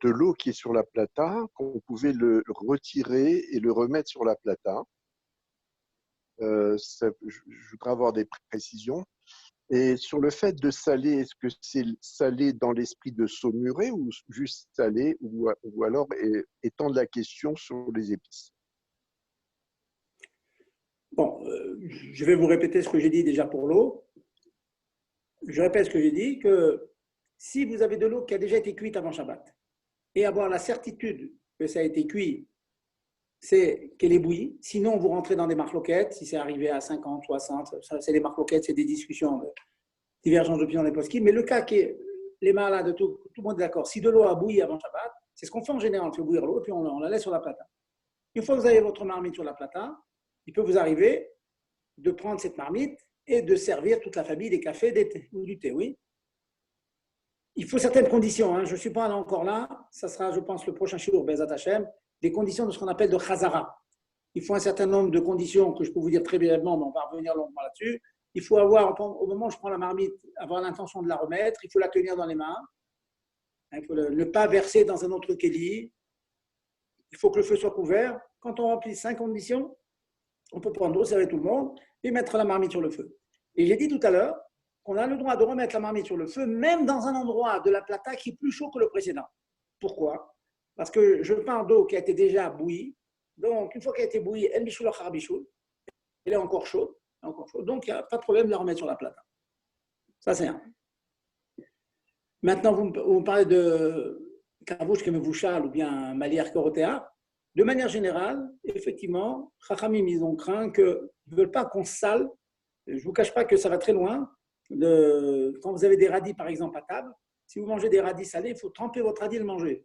l'eau qui est sur la plata, qu'on pouvait le retirer et le remettre sur la plata. Je voudrais avoir des précisions. Et sur le fait de saler, est-ce que c'est salé dans l'esprit de saumurer ou juste salé, ou alors étendre la question sur les épices? Bon, je vais vous répéter ce que j'ai dit déjà pour l'eau. Je répète ce que j'ai dit, que si vous avez de l'eau qui a déjà été cuite avant Shabbat et avoir la certitude que ça a été cuit, c'est qu'elle est bouillie. Sinon, vous rentrez dans des marloquettes. Si c'est arrivé à 50, 60, ça, c'est des marloquettes, c'est des discussions, divergences d'opinion des poskim. Mais le cas qui est les malades de tout le monde est d'accord. Si de l'eau a bouilli avant Shabbat, c'est ce qu'on fait en général. On fait bouillir l'eau et puis on la laisse sur la plata. Une fois que vous avez votre marmite sur la plata, il peut vous arriver de prendre cette marmite et de servir toute la famille des cafés ou du thé, oui. Il faut certaines conditions. Hein. Je ne suis pas encore là. Ça sera, je pense, le prochain shiur, Bezat Hashem, des conditions de ce qu'on appelle de chazara. Il faut un certain nombre de conditions que je peux vous dire très brièvement, mais on va revenir longuement là-dessus. Il faut avoir, au moment où je prends la marmite, avoir l'intention de la remettre. Il faut la tenir dans les mains. Il faut ne pas verser dans un autre kéli. Il faut que le feu soit couvert. Quand on remplit 5 conditions, on peut prendre, serrer tout le monde et mettre la marmite sur le feu. Et j'ai dit tout à l'heure qu'on a le droit de remettre la marmite sur le feu, même dans un endroit de la plata qui est plus chaud que le précédent. Pourquoi? Parce que je parle d'eau qui a été déjà bouillie. Donc, une fois qu'elle a été bouillie, elle est encore chaude. Donc, il n'y a pas de problème de la remettre sur la plata. Ça, c'est un. Maintenant, vous parlez de Karouche Kemevouchal ou bien Malière Korotea. De manière générale, effectivement, Chachamim, ils ont craint qu'ils ne veulent pas qu'on sale. Je ne vous cache pas que ça va très loin. Quand vous avez des radis, par exemple, à table, si vous mangez des radis salés, il faut tremper votre radis et le manger.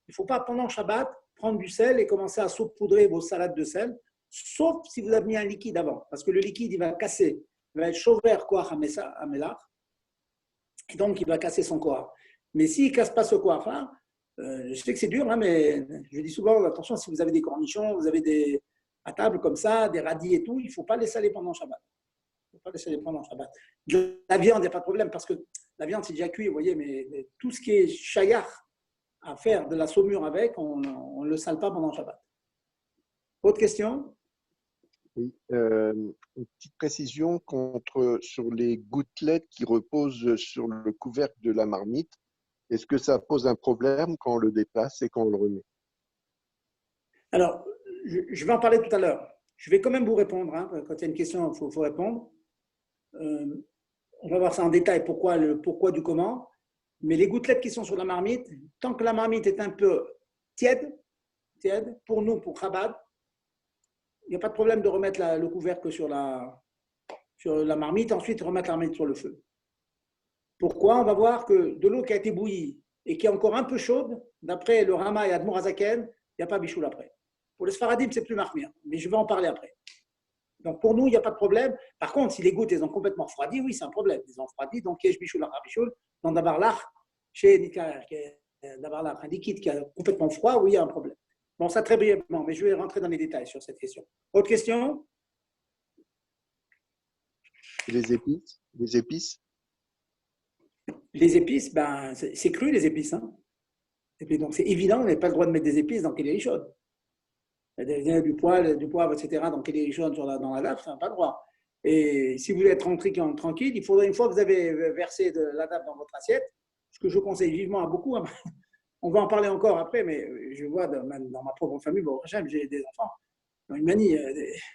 Il ne faut pas, pendant Shabbat, prendre du sel et commencer à saupoudrer vos salades de sel, sauf si vous avez mis un liquide avant. Parce que le liquide, il va casser. Il va être chauvert, koach à melach. Et donc, il va casser son koach. Mais s'il ne casse pas ce koach-là, je sais que c'est dur, hein, mais je dis souvent, attention, si vous avez des cornichons, vous avez à table comme ça, des radis et tout, il ne faut pas les saler pendant Shabbat. Il ne faut pas les saler pendant Shabbat. De la viande, il n'y a pas de problème, parce que la viande, c'est déjà cuit, vous voyez, mais tout ce qui est chayach à faire de la saumure avec, on ne le sale pas pendant Shabbat. Autre question? Oui, une petite précision sur les gouttelettes qui reposent sur le couvercle de la marmite. Est-ce que ça pose un problème quand on le déplace et quand on le remet? Alors, je vais en parler tout à l'heure. Je vais quand même vous répondre. Hein, quand il y a une question, il faut répondre. On va voir ça en détail, pourquoi du comment. Mais les gouttelettes qui sont sur la marmite, tant que la marmite est un peu tiède, pour nous, pour Chabad, il n'y a pas de problème de remettre le couvercle sur la marmite, ensuite remettre la marmite sur le feu. Pourquoi? On va voir que de l'eau qui a été bouillie et qui est encore un peu chaude, d'après le Rama et Admor Hazaken, il n'y a pas bichoul après. Pour les Sfaradim, c'est plus marmire, mais je vais en parler après. Donc pour nous, il n'y a pas de problème. Par contre, si les gouttes elles ont complètement refroidi, oui, c'est un problème. Elles ont refroidi, donc Yesh bichoul à bichoul, dans Dabarlach, chez Nika, Dabarlach, un liquide qui a complètement froid, oui, il y a un problème. Bon, ça très brièvement, mais je vais rentrer dans les détails sur cette question. Autre question? Les épices? Les épices? Les épices, ben, c'est cru les épices. Hein. Et puis donc c'est évident, on n'a pas le droit de mettre des épices dans Kéli Rishon. Du poivre, etc. dans Kéli Rishon dans la lave, ça n'a pas le droit. Et si vous voulez être tranquille, il faudrait, une fois que vous avez versé de la lave dans votre assiette, ce que je conseille vivement à beaucoup, on va en parler encore après, mais je vois dans ma propre famille, bon, j'ai des enfants, Il m'a dit,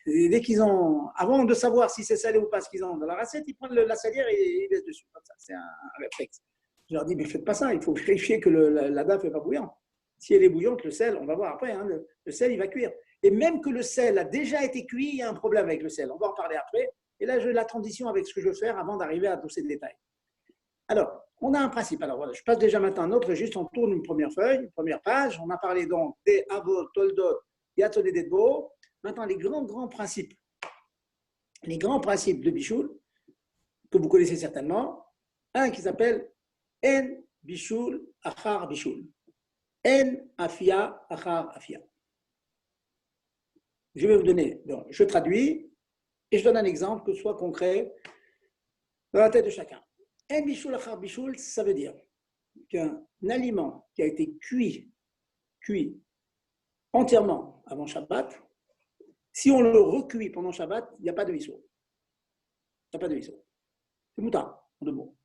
dès qu'ils ont, avant de savoir si c'est salé ou pas ce qu'ils ont dans la recette, ils prennent la salière et ils laissent dessus. Comme ça, c'est un réflexe. Je leur dis, mais faites pas ça, il faut vérifier que la daf n'est pas bouillante. Si elle est bouillante, le sel, on va voir après, hein, le sel, il va cuire. Et même que le sel a déjà été cuit, il y a un problème avec le sel. On va en parler après. Et là, je la transition avec ce que je veux faire avant d'arriver à tous ces détails. Alors, on a un principe. Alors voilà, je passe déjà maintenant à un autre registre. On tourne une première feuille, une première page. On a parlé donc des Avot, Toldot, Yatod et Dedbo. Maintenant, les grands principes. Les grands principes de Bichoul, que vous connaissez certainement. Un qui s'appelle En Bichoul Achar Bichoul. En Afia Achar Afia. Je vais vous donner, donc, je traduis et je donne un exemple que ce soit concret dans la tête de chacun. En Bichoul Achar Bichoul, ça veut dire qu'un aliment qui a été cuit entièrement avant Shabbat, si on le recuit pendant Shabbat, il n'y a pas de issour. Il n'y a pas de issour. C'est moutard, en deux mots.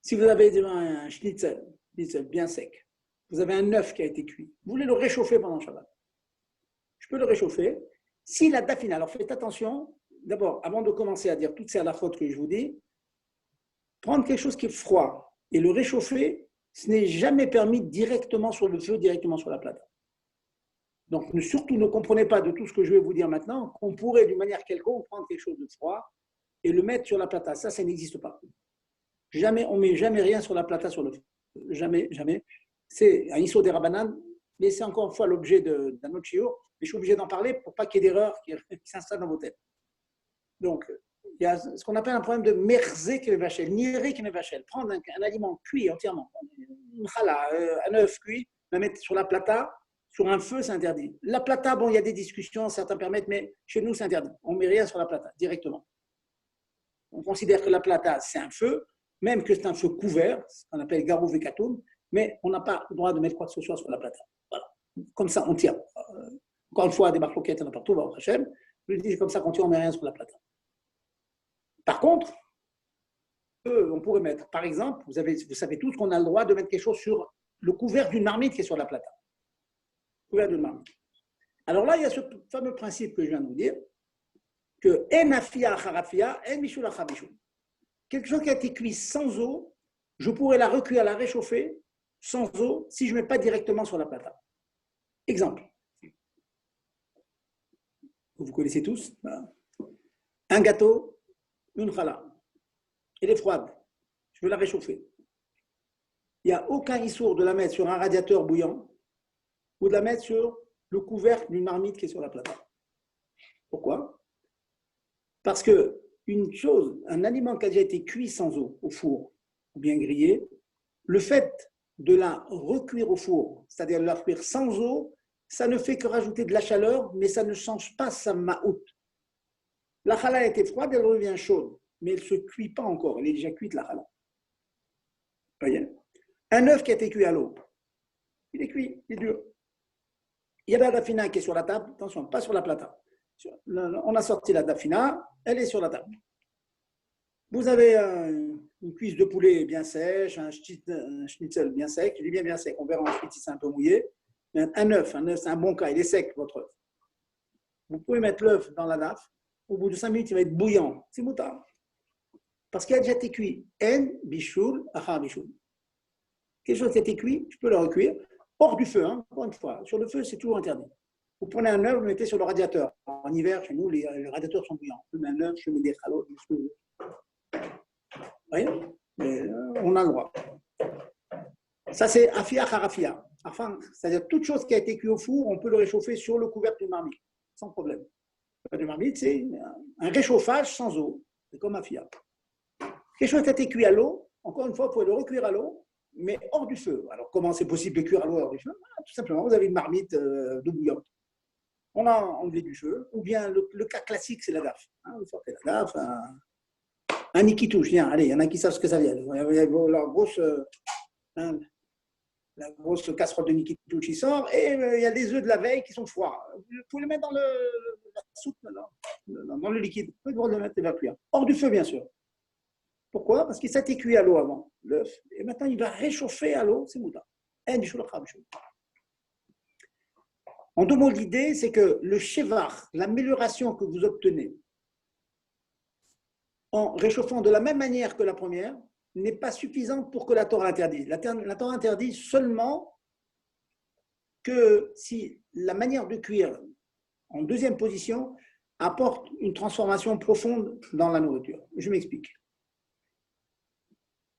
Si vous avez un schnitzel bien sec, vous avez un œuf qui a été cuit, vous voulez le réchauffer pendant Shabbat. Je peux le réchauffer. Si la dafina, alors faites attention, d'abord, avant de commencer à dire toutes ces fautes que je vous dis, prendre quelque chose qui est froid et le réchauffer, ce n'est jamais permis directement sur le feu, directement sur la plate. Donc, surtout ne comprenez pas de tout ce que je vais vous dire maintenant qu'on pourrait, d'une manière quelconque, prendre quelque chose de froid et le mettre sur la plata. Ça n'existe pas. Jamais, on ne met jamais rien sur la plata sur le feu. Jamais. C'est un iso des rabanan, mais c'est encore une fois l'objet d'un autre shiur. Mais je suis obligé d'en parler pour pas qu'il y ait d'erreurs qui s'installent dans vos têtes. Donc, il y a ce qu'on appelle un problème de merzé kevachel, niré kevachel. Prendre un aliment cuit entièrement, une chala, un œuf cuit, le mettre sur la plata. Sur un feu, c'est interdit. La plata, bon, il y a des discussions, certains permettent, mais chez nous, c'est interdit. On ne met rien sur la plata, directement. On considère que la plata, c'est un feu, même que c'est un feu couvert, ce qu'on appelle garou vekatoum, mais on n'a pas le droit de mettre quoi que ce soit sur la plata. Voilà. Comme ça, on tient. Encore une fois, des marloquettes, il y en a partout, au Hachem. Je dis, c'est comme ça qu'on tient, on ne met rien sur la plata. Par contre, on pourrait mettre, par exemple, vous savez tous qu'on a le droit de mettre quelque chose sur le couvert d'une marmite qui est sur la plata. Couvert d'une marmite. Alors là, il y a ce fameux principe que je viens de vous dire, que en afia acharafia, en bishul achabishul. Quelque chose qui a été cuit sans eau, je pourrais la recuire, la réchauffer sans eau si je ne mets pas directement sur la plata. Exemple. Vous connaissez tous. Un gâteau, une challah. Elle est froide. Je veux la réchauffer. Il n'y a aucun issour de la mettre sur un radiateur bouillant ou de la mettre sur le couvercle d'une marmite qui est sur la plata. Pourquoi? Parce que une chose, un aliment qui a déjà été cuit sans eau au four ou bien grillé, le fait de la recuire au four, c'est-à-dire de la cuire sans eau, ça ne fait que rajouter de la chaleur, mais ça ne change pas sa ma'out. La challah était froide, elle revient chaude, mais elle ne se cuit pas encore, elle est déjà cuite la challah. Voyez? Un œuf qui a été cuit à l'eau, il est cuit, il est dur. Il y a la dafina qui est sur la table, attention, pas sur la plata. On a sorti la dafina, elle est sur la table. Vous avez une cuisse de poulet bien sèche, un schnitzel bien sec, je dis bien sec, on verra ensuite si c'est un peu mouillé. Un œuf, c'est un bon cas, il est sec, votre œuf. Vous pouvez mettre l'œuf dans la naf, au bout de 5 minutes, il va être bouillant. C'est moutard. Parce qu'il a déjà été cuit. En bichoul, achar bichoul. Quelque chose qui a été cuit, je peux le recuire. Hors du feu, hein, encore une fois. Sur le feu, c'est toujours interdit. Vous prenez un œuf, vous le mettez sur le radiateur. En hiver, chez nous, les radiateurs sont bouillants. Je mets un œuf, je mets des chalots. Vous voyez? On a le droit. Ça, c'est afia harafia. Enfin, c'est-à-dire toute chose qui a été cuite au four, on peut le réchauffer sur le couvercle d'une marmite, sans problème. Le couvercle d'une marmite, c'est un réchauffage sans eau. C'est comme afia. Quelque chose qui a été cuit à l'eau, encore une fois, vous pouvez le recuire à l'eau, mais hors du feu. Alors, comment c'est possible de cuire à l'eau hors du feu? Tout simplement, vous avez une marmite d'eau bouillante. On a enlevé du feu, ou bien le cas classique, c'est la gaffe. Vous sortez la gaffe, un nikitouche, tiens, allez, il y en a qui savent ce que ça vient. Il y a la grosse casserole de nikitouche qui sort, et il y a des œufs de la veille qui sont froids. Vous pouvez les mettre dans la soupe, dans le liquide. Vous pouvez le droit de le mettre et va cuire. Hors du feu, bien sûr. Pourquoi? Parce qu'il s'était cuit à l'eau avant, l'œuf, et maintenant il va réchauffer à l'eau, c'est mouta. En deux mots, l'idée, c'est que le shevar, l'amélioration que vous obtenez en réchauffant de la même manière que la première, n'est pas suffisante pour que la Torah interdise. La Torah interdit seulement que si la manière de cuire en deuxième position apporte une transformation profonde dans la nourriture. Je m'explique.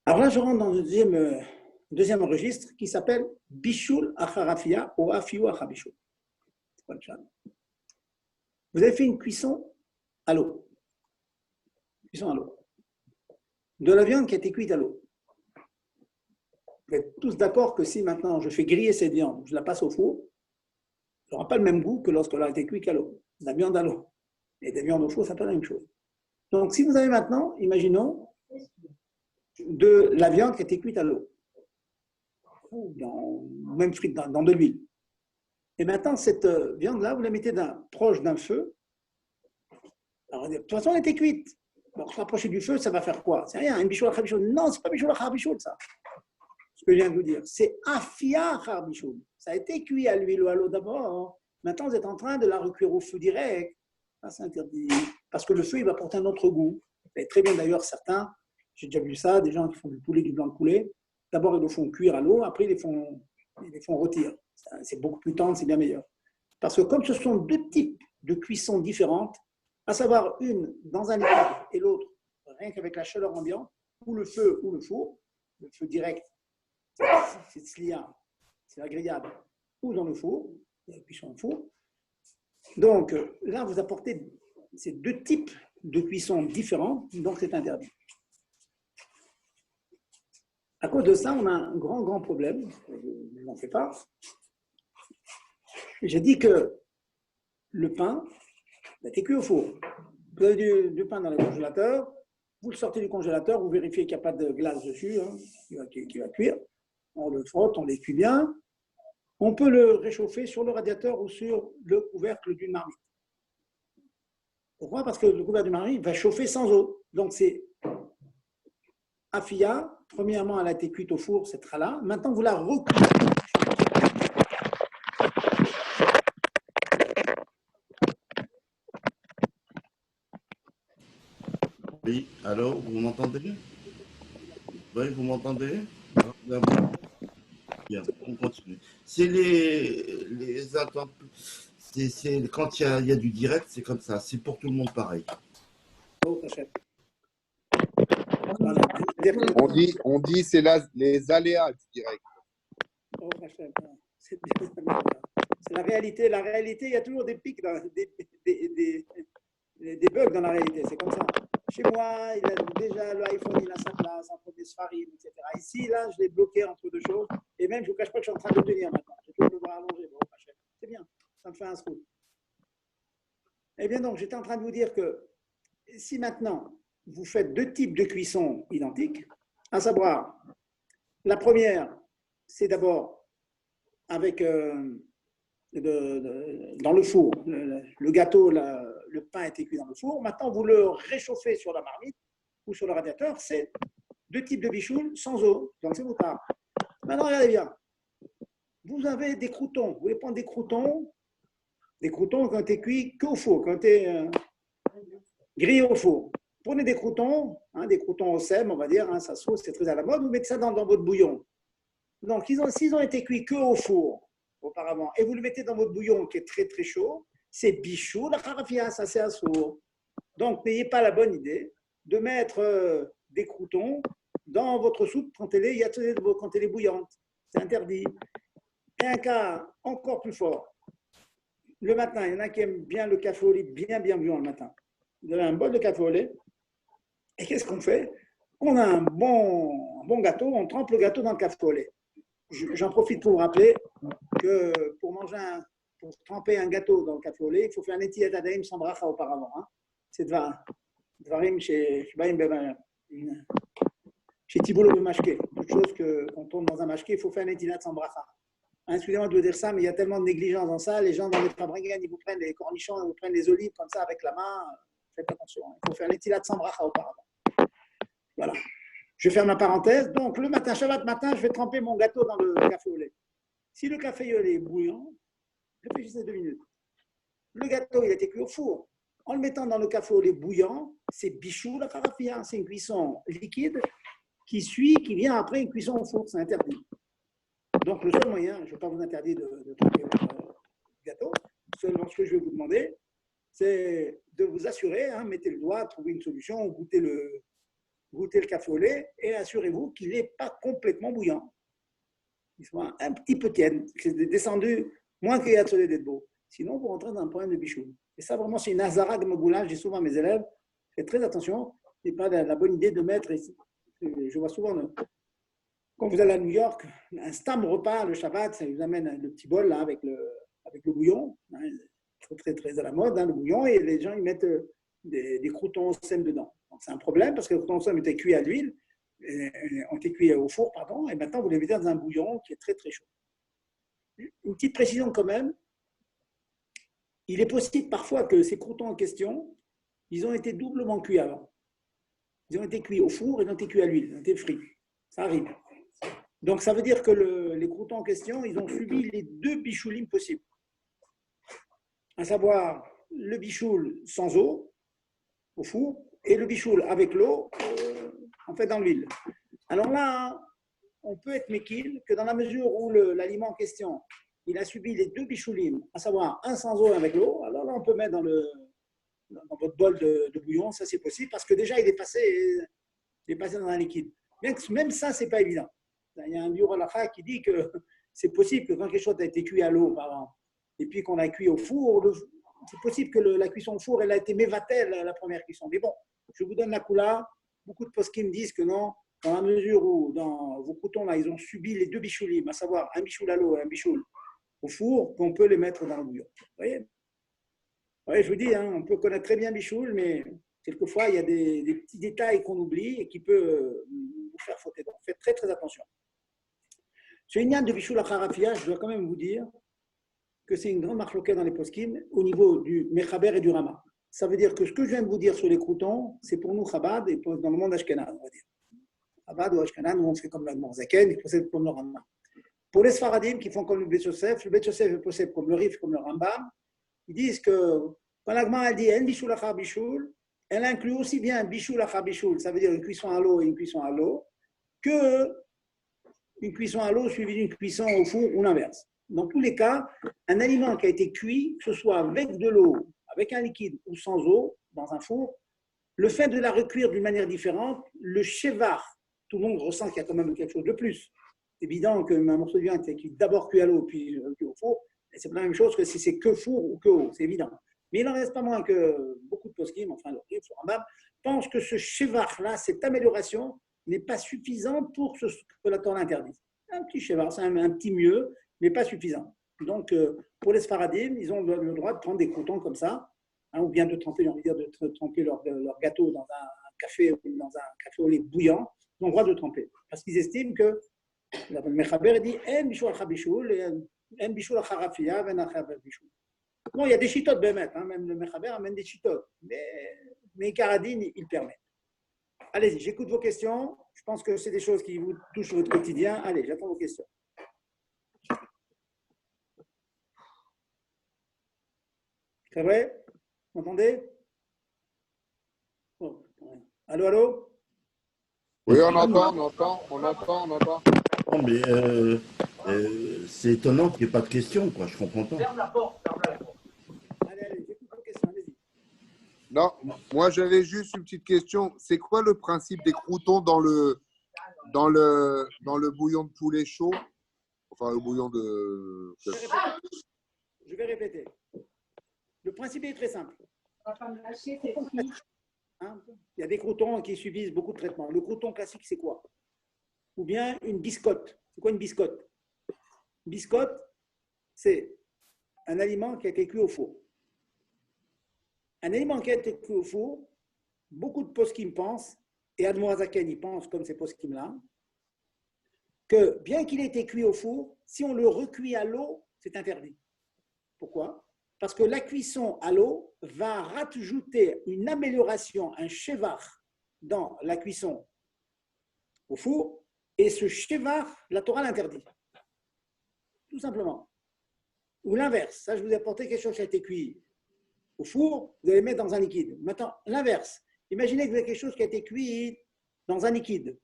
Alors là, je rentre dans le deuxième registre qui s'appelle Bishul Acharafia ou Afiou Achabishul. Vous avez fait une cuisson à l'eau. Cuisson à l'eau. De la viande qui a été cuite à l'eau. Vous êtes tous d'accord que si maintenant je fais griller cette viande, je la passe au four, elle n'aura pas le même goût que lorsqu'elle a été cuite à l'eau. La viande à l'eau. Et des viandes au four, ça n'est pas la même chose. Donc si vous avez maintenant, imaginons, de la viande qui a été cuite à l'eau, même frite dans de l'huile. Et maintenant, cette viande-là, vous la mettez proche d'un feu. Alors, de toute façon, elle était cuite. Donc, s'approcher du feu, ça va faire quoi? C'est rien, une bichoul à kharbichoul. Non, ce n'est pas bichoul à kharbichoul, ça. Ce que je viens de vous dire, c'est afia kharbichoul. Ça a été cuit à l'huile ou à l'eau d'abord. Maintenant, vous êtes en train de la recuire au feu direct. Ça, c'est interdit. Parce que le feu, il va porter un autre goût. Et très bien d'ailleurs, certains, j'ai déjà vu ça, des gens qui font du poulet, du blanc de poulet. D'abord, ils le font cuire à l'eau, après, ils les font rôtir. C'est beaucoup plus tendre, c'est bien meilleur. Parce que comme ce sont deux types de cuissons différentes, à savoir une dans un liquide et l'autre rien qu'avec la chaleur ambiante, ou le feu ou le four, le feu direct, c'est slia, c'est agréable, ou dans le four, la cuisson au four. Donc là, vous apportez ces deux types de cuissons différents, donc c'est interdit. À cause de ça, on a un grand problème, je n'en fais pas. J'ai dit que le pain a été cuit au four. Vous avez du pain dans le congélateur, vous le sortez du congélateur, vous vérifiez qu'il n'y a pas de glace dessus, hein, qui va cuire. On le frotte, on les cuit bien. On peut le réchauffer sur le radiateur ou sur le couvercle d'une marmite. Pourquoi? Parce que le couvercle d'une marmite va chauffer sans eau. Donc c'est afia. Premièrement, elle a été cuite au four, c'est trala. Maintenant, vous la recuisez. Oui, alors, vous m'entendez? Oui, vous m'entendez? Bien, on continue. C'est les attentes. Quand il y a du direct, c'est comme ça. C'est pour tout le monde pareil. On dit c'est les aléas du direct. C'est la réalité. La réalité, il y a toujours des pics, des bugs dans la réalité. C'est comme ça. Chez moi, déjà le iPhone, il a sa place entre des Sfarim, etc. Ici, là, je l'ai bloqué entre deux choses. Et même, je ne vous cache pas que je suis en train de le tenir maintenant. J'ai toujours le bras allongé. Bon, c'est bien. Ça me fait un scoop. Eh bien, donc, j'étais en train de vous dire que si maintenant, vous faites deux types de cuisson identiques, à savoir, la première, c'est d'abord avec dans le four, le gâteau, le pain a été cuit dans le four. Maintenant, vous le réchauffez sur la marmite ou sur le radiateur. C'est deux types de bichoul sans eau. Donc, c'est moutard. Maintenant, regardez bien. Vous avez des croûtons. Vous voulez prendre des croûtons qui ont été cuits qu'au four, qui ont été grillés au four. Prenez des croûtons au sème, on va dire, ça se trouve, c'est très à la mode. Vous mettez ça dans votre bouillon. Donc, s'ils ont été cuits qu'au four auparavant, et vous le mettez dans votre bouillon qui est très très chaud, c'est bichou, la harafia, ça c'est assour. Donc, n'ayez pas la bonne idée de mettre des croûtons dans votre soupe quand elle est bouillante. C'est interdit. Et un cas encore plus fort. Le matin, il y en a qui aiment bien le café au lait, bien bouillant le matin. Vous avez un bol de café au lait, et qu'est-ce qu'on fait? On a un bon gâteau, on trempe le gâteau dans le café au lait. J'en profite pour vous rappeler que pour tremper un gâteau dans le café au lait, il faut faire un étilet adaim sans bracha auparavant. Hein. C'est dvarim chez Tiboulot de Mashké. Toute chose que quand on tourne dans un mashké, il faut faire un étilet sans bracha. Hein, excusez-moi de vous dire ça, mais il y a tellement de négligence dans ça. Les gens dans les fabricants, ils vous prennent les cornichons, ils vous prennent les olives comme ça avec la main. Faites attention. Il faut faire l'étilat sans bracha auparavant. Voilà. Je ferme ma parenthèse. Donc, le matin, Shabbat matin, je vais tremper mon gâteau dans le café au lait. Si le café au lait est bouillant, Réfléchissez 2 minutes. Le gâteau, il a été cuit au four. En le mettant dans le café au lait bouillant, c'est bichou la carafia. C'est une cuisson liquide qui vient après une cuisson au four. C'est interdit. Donc, le seul moyen, je ne vais pas vous interdire de tremper votre gâteau, seulement ce que je vais vous demander, c'est de vous assurer, mettez le doigt, trouvez une solution, goûtez le café au lait et assurez-vous qu'il n'est pas complètement bouillant. Il soit un petit peu tiède, qu'il est descendu moins qu'il y a de soleil d'être beau. Sinon, vous rentrez dans un problème de bichou. Et ça, vraiment, c'est une azara de Mogoula. Je dis souvent à mes élèves, faites très attention, ce n'est pas la bonne idée de mettre, je vois souvent, quand vous allez à New York, un stam repas, le Shabbat, ça vous amène le petit bol là, avec le bouillon, très, très, très à la mode, le bouillon, et les gens, ils mettent des croutons sème dedans. C'est un problème parce que les croutons sème étaient cuits à l'huile, ont été cuits au four, pardon, et maintenant, vous les mettez dans un bouillon qui est très, très chaud. Une petite précision quand même, il est possible parfois que ces croutons en question, ils ont été doublement cuits avant. Ils ont été cuits au four et ils ont été cuits à l'huile, ils ont été frits. Ça arrive. Donc, ça veut dire que les croutons en question, ils ont subi les 2 bichoulim possibles. À savoir, le bichoul sans eau, au four, et le bichoul avec l'eau, en fait, dans l'huile. Alors là, on peut être méquille que dans la mesure où l'aliment en question, il a subi les 2 bichoulim, à savoir un sans eau et avec l'eau, alors là, on peut mettre dans votre bol de bouillon, ça c'est possible, parce que déjà, il est passé dans un liquide. Même ça, ce n'est pas évident. Il y a un biur halakha qui dit que c'est possible que quand quelque chose a été cuit à l'eau, par exemple, et puis qu'on l'a cuit au four, c'est possible que la cuisson au four, elle a été mévatel, la première cuisson. Mais bon, je vous donne la coula. Beaucoup de poskim disent que non, dans la mesure où dans vos croutons, là, ils ont subi les 2 bichoulim, à savoir un bichoul à l'eau et un bichoul au four, qu'on peut les mettre dans le bouillon. Vous voyez? Oui, je vous dis, on peut connaître très bien bichoul, mais quelquefois, il y a des petits détails qu'on oublie et qui peuvent vous faire fauter. Donc, faites très, très attention. Sur une yann de bichoul à Kharafia, je dois quand même vous dire que c'est une grande marloquette dans les poskim au niveau du Mechaber et du Rama. Ça veut dire que ce que je viens de vous dire sur les croutons, c'est pour nous Chabad et dans le monde Ashkenaz, on va dire. Chabad ou Ashkenaz, nous on fait comme l'Admor Zaken, ils procèdent comme le Rama. Pour les Sfaradim qui font comme le Bet Yosef possède comme le Rif, comme le Rambam, ils disent que quand l'Agma dit En bichoul achar bichoul, elle inclut aussi bien bichoul achar bichoul, ça veut dire une cuisson à l'eau et une cuisson à l'eau, que une cuisson à l'eau suivie d'une cuisson au four ou l'inverse. Dans tous les cas, un aliment qui a été cuit, que ce soit avec de l'eau, avec un liquide ou sans eau, dans un four, le fait de la recuire d'une manière différente, le shevar, tout le monde ressent qu'il y a quand même quelque chose de plus. C'est évident qu'un morceau de viande qui est d'abord cuit à l'eau puis cuit au four, c'est pas la même chose que si c'est que four ou que eau, c'est évident. Mais il n'en reste pas moins que beaucoup de poskim, enfin le Rambam, pensent que ce shevar-là, cette amélioration, n'est pas suffisante pour ce que la Torah interdit. Un petit shevar, c'est un petit mieux, mais pas suffisant. Donc, pour les Sfaradim, ils ont le droit de prendre des croutons comme ça, ou bien de tremper, leur gâteau dans un café au lait bouillant. Ils ont le droit de tremper. Parce qu'ils estiment que le Mechaber dit En bishul achar bishul, en bishul achar rafia, en achar bishul. Bon, il y a des chitotes, même le Mechaber amène des chitotes, mais Karadine, il permet. Allez-y, j'écoute vos questions. Je pense que c'est des choses qui vous touchent votre quotidien. Allez, j'attends vos questions. C'est vrai? Vous m'entendez? Oh, allô, allô? Oui, on entend. Non, mais c'est étonnant qu'il n'y ait pas de questions, quoi. Je comprends pas. Ferme la porte. Allez, j'écoute vos questions, allez-y. Non, moi j'avais juste une petite question. C'est quoi le principe des croutons dans le bouillon de poulet chaud? Enfin, le bouillon de... Je vais répéter. Le principe est très simple. Il y a des croutons qui subissent beaucoup de traitements. Le crouton classique, c'est quoi? Ou bien une biscotte. C'est quoi une biscotte? Une biscotte, c'est un aliment qui a été cuit au four. Un aliment qui a été cuit au four, beaucoup de poskim pensent, et Admor Zaken y pense, comme ces poskim-là, que bien qu'il ait été cuit au four, si on le recuit à l'eau, c'est interdit. Pourquoi? Parce que la cuisson à l'eau va rajouter une amélioration, un shevar dans la cuisson au four, et ce shevar, la Torah l'interdit. Tout simplement. Ou l'inverse. Ça, je vous ai apporté quelque chose qui a été cuit au four, vous allez le mettre dans un liquide. Maintenant, l'inverse. Imaginez que vous avez quelque chose qui a été cuit dans un liquide.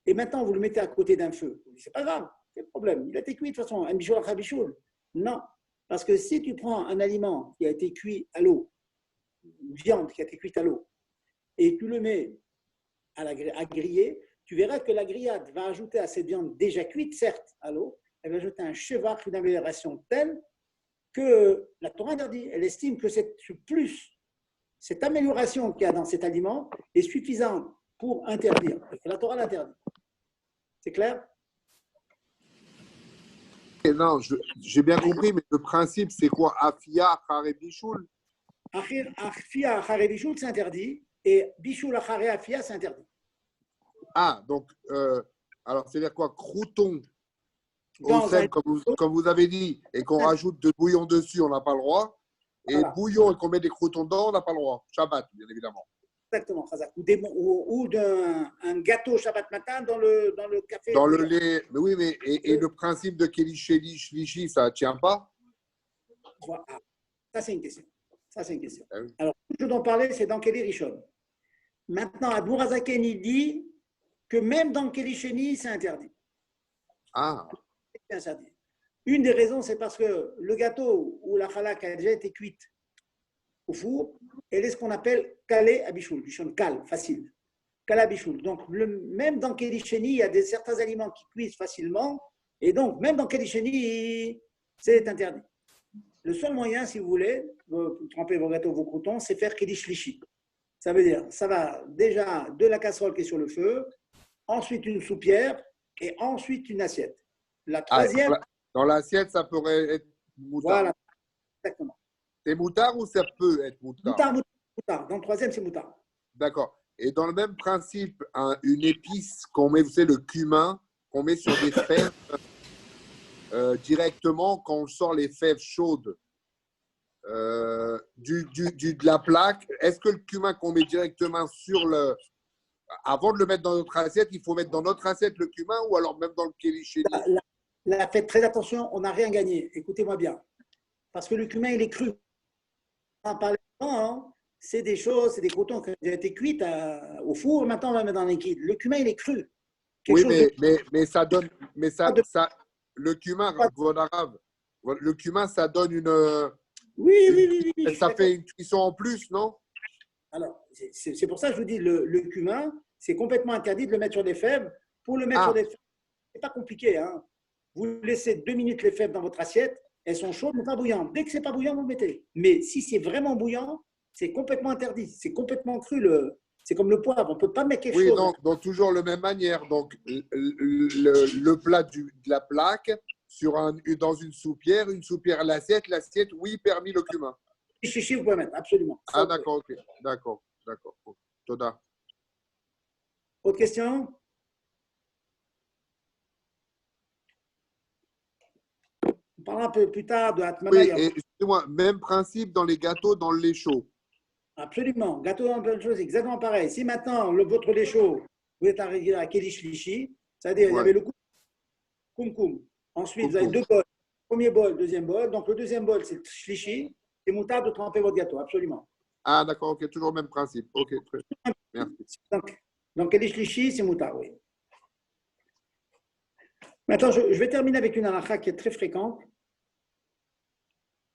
Et maintenant, vous le mettez à côté d'un feu. C'est pas grave, quel problème. Il a été cuit de toute façon, un bichoul à bichoul. Non, parce que si tu prends un aliment qui a été cuit à l'eau, une viande qui a été cuite à l'eau, et tu le mets à griller, tu verras que la grillade va ajouter à cette viande déjà cuite, certes, à l'eau, elle va ajouter un chevac, une amélioration telle que la Torah interdit. Elle estime que cette amélioration qu'il y a dans cet aliment est suffisante pour interdire. Et la Torah l'interdit. C'est clair? Non, j'ai bien compris, mais le principe, c'est quoi? Afia, Acharé, Bichoul? Afia, Acharé, Bichoul, c'est interdit. Et Bichoul, Acharé, Afia, c'est interdit. Ah, donc, alors, c'est-à-dire quoi? Crouton au sel, comme vous avez dit, et qu'on rajoute de bouillon dessus, on n'a pas le droit. Et voilà. Bouillon et qu'on met des croutons dedans, on n'a pas le droit. Shabbat, bien évidemment. Exactement, Khazak. Ou d'un gâteau Shabbat matin dans le café. Dans le lait. Mais oui, mais et le principe de Kelisheli, Shlishi, ça ne tient pas? Voilà. Ça, c'est une question. Ça, c'est une question. Ah oui. Alors, tout ce dont on parlait, c'est dans Keli Rishon. Maintenant, Admour Hazaken, il dit que même dans Keli Sheni, c'est interdit. Ah. C'est interdit. Une des raisons, c'est parce que le gâteau ou la chalak a déjà été cuite au four, elle est ce qu'on appelle kalé à bichoul, bichon kal, facile. Kal à bichoul. Donc, même dans Keli Sheni, il y a certains aliments qui cuisent facilement, et donc, même dans Keli Sheni, c'est interdit. Le seul moyen, si vous voulez, pour tremper vos gâteaux, vos croutons, c'est faire Keli Shlishi. Ça veut dire, ça va déjà de la casserole qui est sur le feu, ensuite une soupière, et ensuite une assiette. La troisième. Dans l'assiette, ça pourrait être moutard. Voilà, exactement. C'est moutard ou ça peut être moutard? Moutard. Dans le troisième, c'est moutard. D'accord. Et dans le même principe, une épice qu'on met, vous savez, le cumin, qu'on met sur des fèves directement quand on sort les fèves chaudes de la plaque. Est-ce que le cumin qu'on met directement sur le… Avant de le mettre dans notre assiette, il faut mettre dans notre assiette le cumin ou alors même dans le kélicheni? Là, faites très attention, on n'a rien gagné. Écoutez-moi bien. Parce que le cumin, il est cru. En parlant, hein, c'est des choses, c'est des croutons qui ont été cuits au four. Maintenant, on va mettre dans le liquide. Le cumin, il est cru. Oui, mais ça donne. Mais ça, le cumin, le cumin, ça donne une. Oui. Ça fait une cuisson en plus, non? Alors, c'est pour ça que je vous dis, le cumin, c'est complètement interdit de le mettre sur des fèves. Pour le mettre sur des fèves, c'est pas compliqué. Hein. Vous laissez 2 minutes les fèves dans votre assiette, elles sont chaudes, mais pas bouillantes. Dès que c'est pas bouillant, vous le mettez. Mais si c'est vraiment bouillant, c'est complètement interdit. C'est complètement cru. C'est comme le poivre, on ne peut pas mettre quelque chose. Oui, donc toujours de la même manière. Donc, le plat de la plaque dans une soupière à l'assiette, oui, permis le cumin. Chichi, vous pouvez mettre, absolument. Ah, d'accord, ok. D'accord. Toda. Autre question? On parlera un peu plus tard de Atmana. Oui, excusez-moi, même principe dans les gâteaux, dans le lait chaud. Absolument. Gâteau dans plein de choses, exactement pareil. Si maintenant, votre lait chaud, vous êtes arrivé à Keli Shlishi, c'est-à-dire il y avait le koum. Ensuite, vous avez 2 bols. Premier bol, deuxième bol. Donc, le deuxième bol, c'est Shlishi. C'est moutard de tremper votre gâteau, absolument. Ah, d'accord, ok, toujours le même principe. Ok, très bien. Merci. Donc, Keli Shlishi, c'est moutard, oui. Maintenant, je vais terminer avec une halakha qui est très fréquente.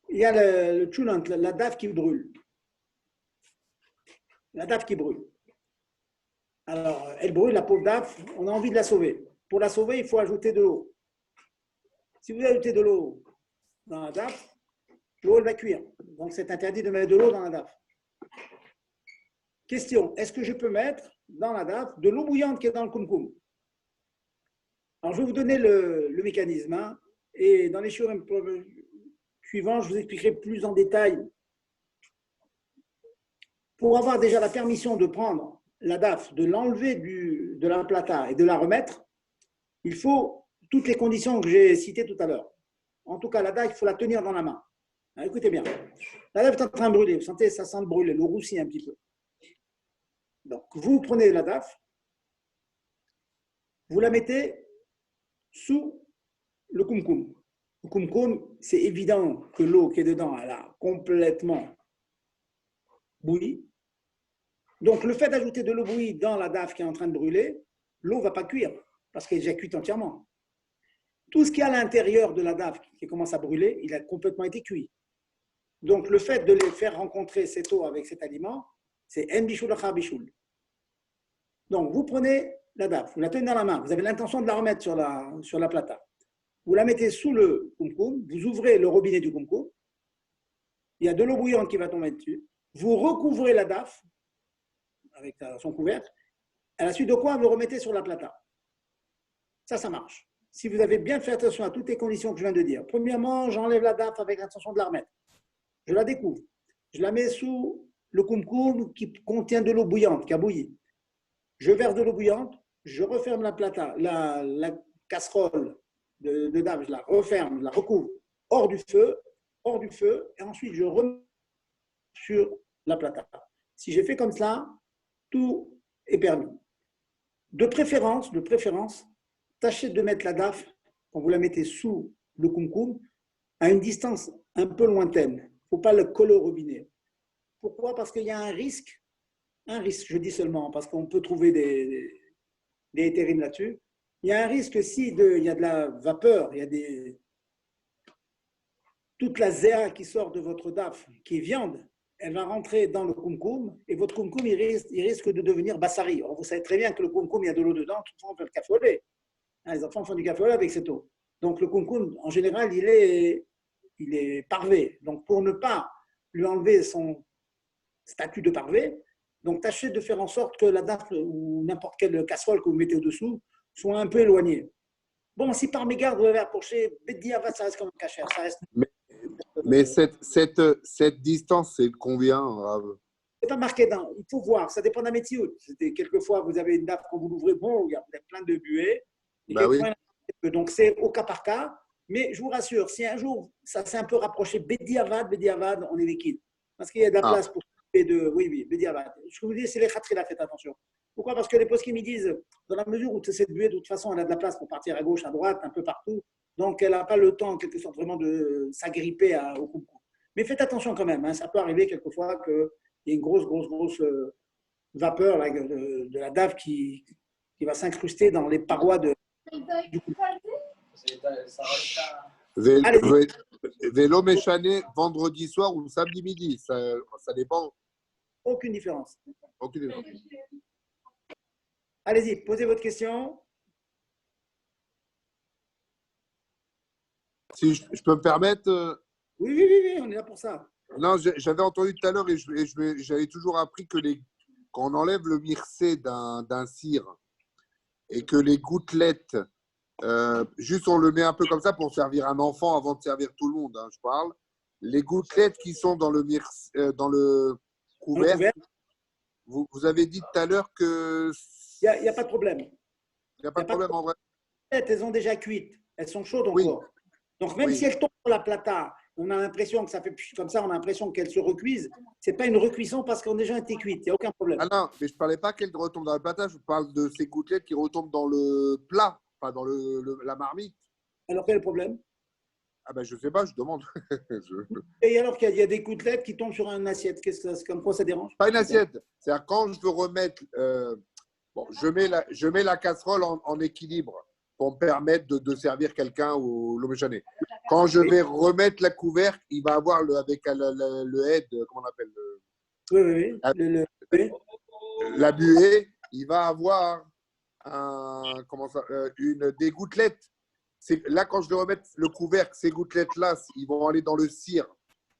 Il y a le tchoulant, la dave qui brûle. La dave qui brûle. Alors, elle brûle, la pauvre dave, on a envie de la sauver. Pour la sauver, il faut ajouter de l'eau. Si vous ajoutez de l'eau dans la dave, l'eau, elle va cuire. Donc, c'est interdit de mettre de l'eau dans la dave. Question, est-ce que je peux mettre dans la dave de l'eau bouillante qui est dans le koum-koum? Alors, je vais vous donner le mécanisme. Hein, et dans les shiurim suivants, je vous expliquerai plus en détail. Pour avoir déjà la permission de prendre la daf, de l'enlever de la plata et de la remettre, il faut toutes les conditions que j'ai citées tout à l'heure. En tout cas, la daf, il faut la tenir dans la main. Alors, écoutez bien. La daf est en train de brûler. Vous sentez, ça sent brûler, le roussi un petit peu. Donc, vous prenez la daf, vous la mettez sous le koum-koum. kumkum, c'est évident que l'eau qui est dedans, elle a complètement bouilli. Donc, le fait d'ajouter de l'eau bouillie dans la daf qui est en train de brûler, l'eau ne va pas cuire parce qu'elle est déjà cuite entièrement. Tout ce qui est à l'intérieur de la daf qui commence à brûler, il a complètement été cuit. Donc, le fait de les faire rencontrer cette eau avec cet aliment, c'est en bichoul achar bichoul. Donc, vous prenez la daf, vous la tenez dans la main, vous avez l'intention de la remettre sur la plata. Vous la mettez sous le kumkum, vous ouvrez le robinet du kumkum, il y a de l'eau bouillante qui va tomber dessus, vous recouvrez la daf avec son couvercle, à la suite de quoi vous remettez sur la plata. Ça marche. Si vous avez bien fait attention à toutes les conditions que je viens de dire. Premièrement, j'enlève la daf avec l'intention de la remettre. Je la découvre. Je la mets sous le kumkum qui contient de l'eau bouillante, qui a bouilli. Je verse de l'eau bouillante, je referme la plata, la casserole de daf, je la referme, je la recouvre hors du feu, et ensuite je remets sur la plata. Si j'ai fait comme cela, tout est permis. De préférence, tâchez de mettre la daf, quand vous la mettez sous le kumkum, à une distance un peu lointaine. Il ne faut pas le coller au robinet. Pourquoi? Parce qu'il y a un risque, je dis seulement, parce qu'on peut trouver des hétérines là-dessus. Il y a un risque si il y a de la vapeur, il y a toute la zéa qui sort de votre daf, qui est viande, elle va rentrer dans le kumkum et votre kumkum, il risque de devenir bassari. Or, vous savez très bien que le kumkum, il y a de l'eau dedans, tout le monde fait le café au lait. Les enfants font du café au lait avec cette eau. Donc, le kumkum, en général, il est parvé. Donc, pour ne pas lui enlever son statut de parvé, donc tâchez de faire en sorte que la daf ou n'importe quelle casserole que vous mettez au-dessous soit un peu éloignée. Bon, si par mégarde vous avez approché, Bedi Avad, ça reste comme un cachère. Ça reste... Mais cette distance, c'est combien, Rav? C'est pas marqué dans. Il faut voir, ça dépend d'un métier. Quelquefois, vous avez une daf, quand vous l'ouvrez, bon, il y a plein de buées. Bah oui. Donc, c'est au cas par cas. Mais je vous rassure, si un jour, ça s'est un peu rapproché, Bedi Avad, on est liquide. Parce qu'il y a de la place pour. Oui, Bedi Avad. Ce que vous dites, c'est les khatri, faites attention. Pourquoi? Parce que les poskim me disent, dans la mesure où cette buée, de toute façon, elle a de la place pour partir à gauche, à droite, un peu partout. Donc, elle n'a pas le temps, en quelque sorte, vraiment de s'agripper au kumkum. Mais faites attention quand même. Hein, ça peut arriver quelquefois qu'il y ait une grosse vapeur là, de la dave qui va s'incruster dans les parois du kumkum. Vélo méchané vendredi soir ou samedi midi, ça dépend. Aucune différence. Aucune différence. Allez-y, posez votre question. Si je peux me permettre. Oui, on est là pour ça. Non, j'avais entendu tout à l'heure et j'avais toujours appris que quand on enlève le mircé d'un cire et que les gouttelettes, juste on le met un peu comme ça pour servir un enfant avant de servir tout le monde, hein, je parle. Les gouttelettes qui sont dans le couvercle, vous avez dit tout à l'heure que… Il n'y a pas de problème. Il n'y a pas de problème en vrai. Elles ont déjà cuites. Elles sont chaudes encore. Donc, même si elles tombent sur la plata, on a l'impression que ça fait comme ça, on a l'impression qu'elles se recuisent. Ce n'est pas une recuisson parce qu'elles ont déjà été cuites. Il n'y a aucun problème. Ah non, mais je ne parlais pas qu'elles retombent dans le plata. Je parle de ces gouttelettes qui retombent dans le plat, pas dans la marmite. Alors, quel est le problème? Ah ben, je ne sais pas, je demande. Et alors qu'il y a des gouttelettes qui tombent sur une assiette, comme quoi ça dérange? Pas une assiette. C'est-à-dire quand je veux remettre… je mets la casserole en équilibre pour me permettre de servir quelqu'un ou l'eau méchanée. Quand je vais remettre la couvercle, il va avoir avec le head, comment on appelle la buée, il va avoir des gouttelettes. Là, quand je vais remettre le couvercle, ces gouttelettes-là, ils vont aller dans le cire.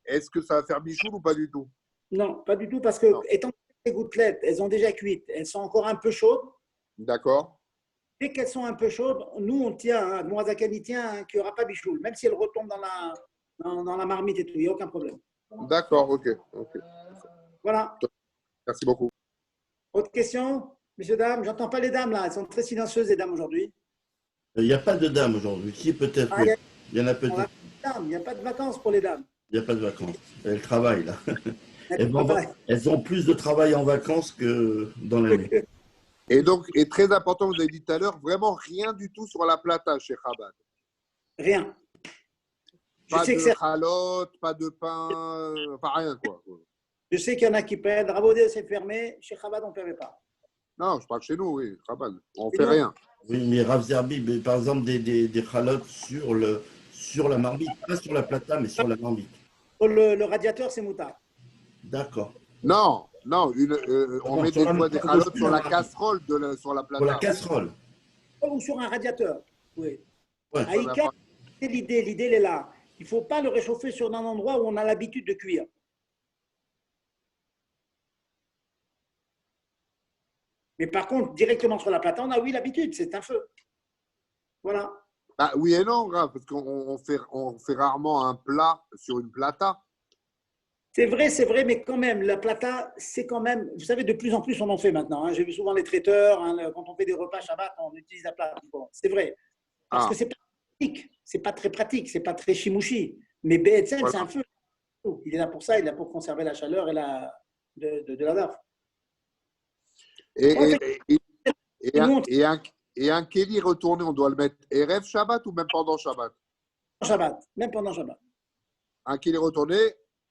Est-ce que ça va faire bichoule ou pas du tout? Non, pas du tout, parce que étant donné que les gouttelettes, elles ont déjà cuites, elles sont encore un peu chaudes. D'accord. Dès qu'elles sont un peu chaudes, nous, on tient, Mourazakan, il tient qu'il n'y aura pas bichoule, même si elles retombent dans la marmite et tout, il n'y a aucun problème. D'accord, ok. Voilà. Merci beaucoup. Autre question, messieurs, dames? J'entends pas les dames là, elles sont très silencieuses, les dames, aujourd'hui. Il n'y a pas de dames aujourd'hui. Si, peut-être, oui. Il y en a peut-être. Il n'y a pas de vacances pour les dames. Il n'y a pas de vacances. Elles travaillent là. Elles ont plus de travail en vacances que dans l'année. Et donc, très important, vous avez dit tout à l'heure, vraiment rien du tout sur la plata chez Chabad. Rien. Pas sais que de c'est- chalote, pas de pain, pas rien, quoi. je sais qu'il y en a qui pèdent. Ravodé, c'est fermé. Chez Chabad, on ne permet pas. Non, je parle chez nous, oui, Chabad. On Et fait non. rien. Oui, mais Rav Zerbi, mais par exemple, des chalotes sur la marmite, pas sur la plata, mais sur la marmite. Le radiateur, c'est moutard. D'accord. Non, non, on Bon, met sur des la- fois des sur chalotes sur la marmite. casserole, sur la Pour la plata. casserole. Ou sur un radiateur. Oui. Ouais. À Ikea, c'est l'idée, elle est là. Il ne faut pas le réchauffer sur un endroit où on a l'habitude de cuire. Mais par contre, directement sur la plata, on a oui l'habitude, c'est un feu. Voilà. Bah, oui et non, grave, parce qu'on fait rarement un plat sur une plata. C'est vrai, mais quand même, la plata, c'est quand même, vous savez, de plus en plus on en fait maintenant. Hein. J'ai vu souvent les traiteurs, hein, quand on fait des repas Shabbat, on utilise la plata. Bon, c'est vrai. Parce Ah, que c'est pas pratique, c'est pas très pratique, c'est pas très chimouchi. Mais BSM, c'est voilà. un feu. Il est là pour ça, il est là pour conserver la chaleur et de la lave. Et, En fait, et, et, et, un, nous, on et, un, et un kéli retourné, on doit le mettre Erev Shabbat ou même pendant Shabbat? Shabbat, même pendant Shabbat. Un kéli retourné,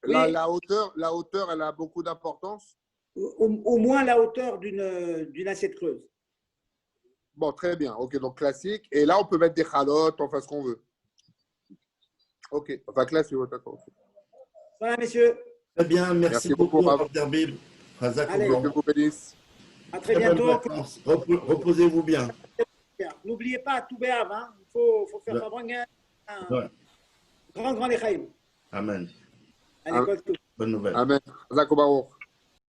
Oui. la hauteur, elle a beaucoup d'importance. Au moins la hauteur d'une assiette creuse. Bon, très bien. Ok, donc classique. Et là, on peut mettre des chalotes, on fait ce qu'on veut. Ok, enfin classique, ouais, d'accord. Voilà, messieurs. Très bien, merci beaucoup, Rav. Rav Zerbi. Razak Allez. Oblong. Que Dieu vous bénisse. À très Très bonnes bientôt. vacances. Reposez-vous bien. N'oubliez pas tout béave, hein. Il faut faire Ouais. Fabringa un Ouais. grand Echaïm. Amen. Allez, Am- quoi que tout. Bonne nouvelle. Amen. Chazak Baruch.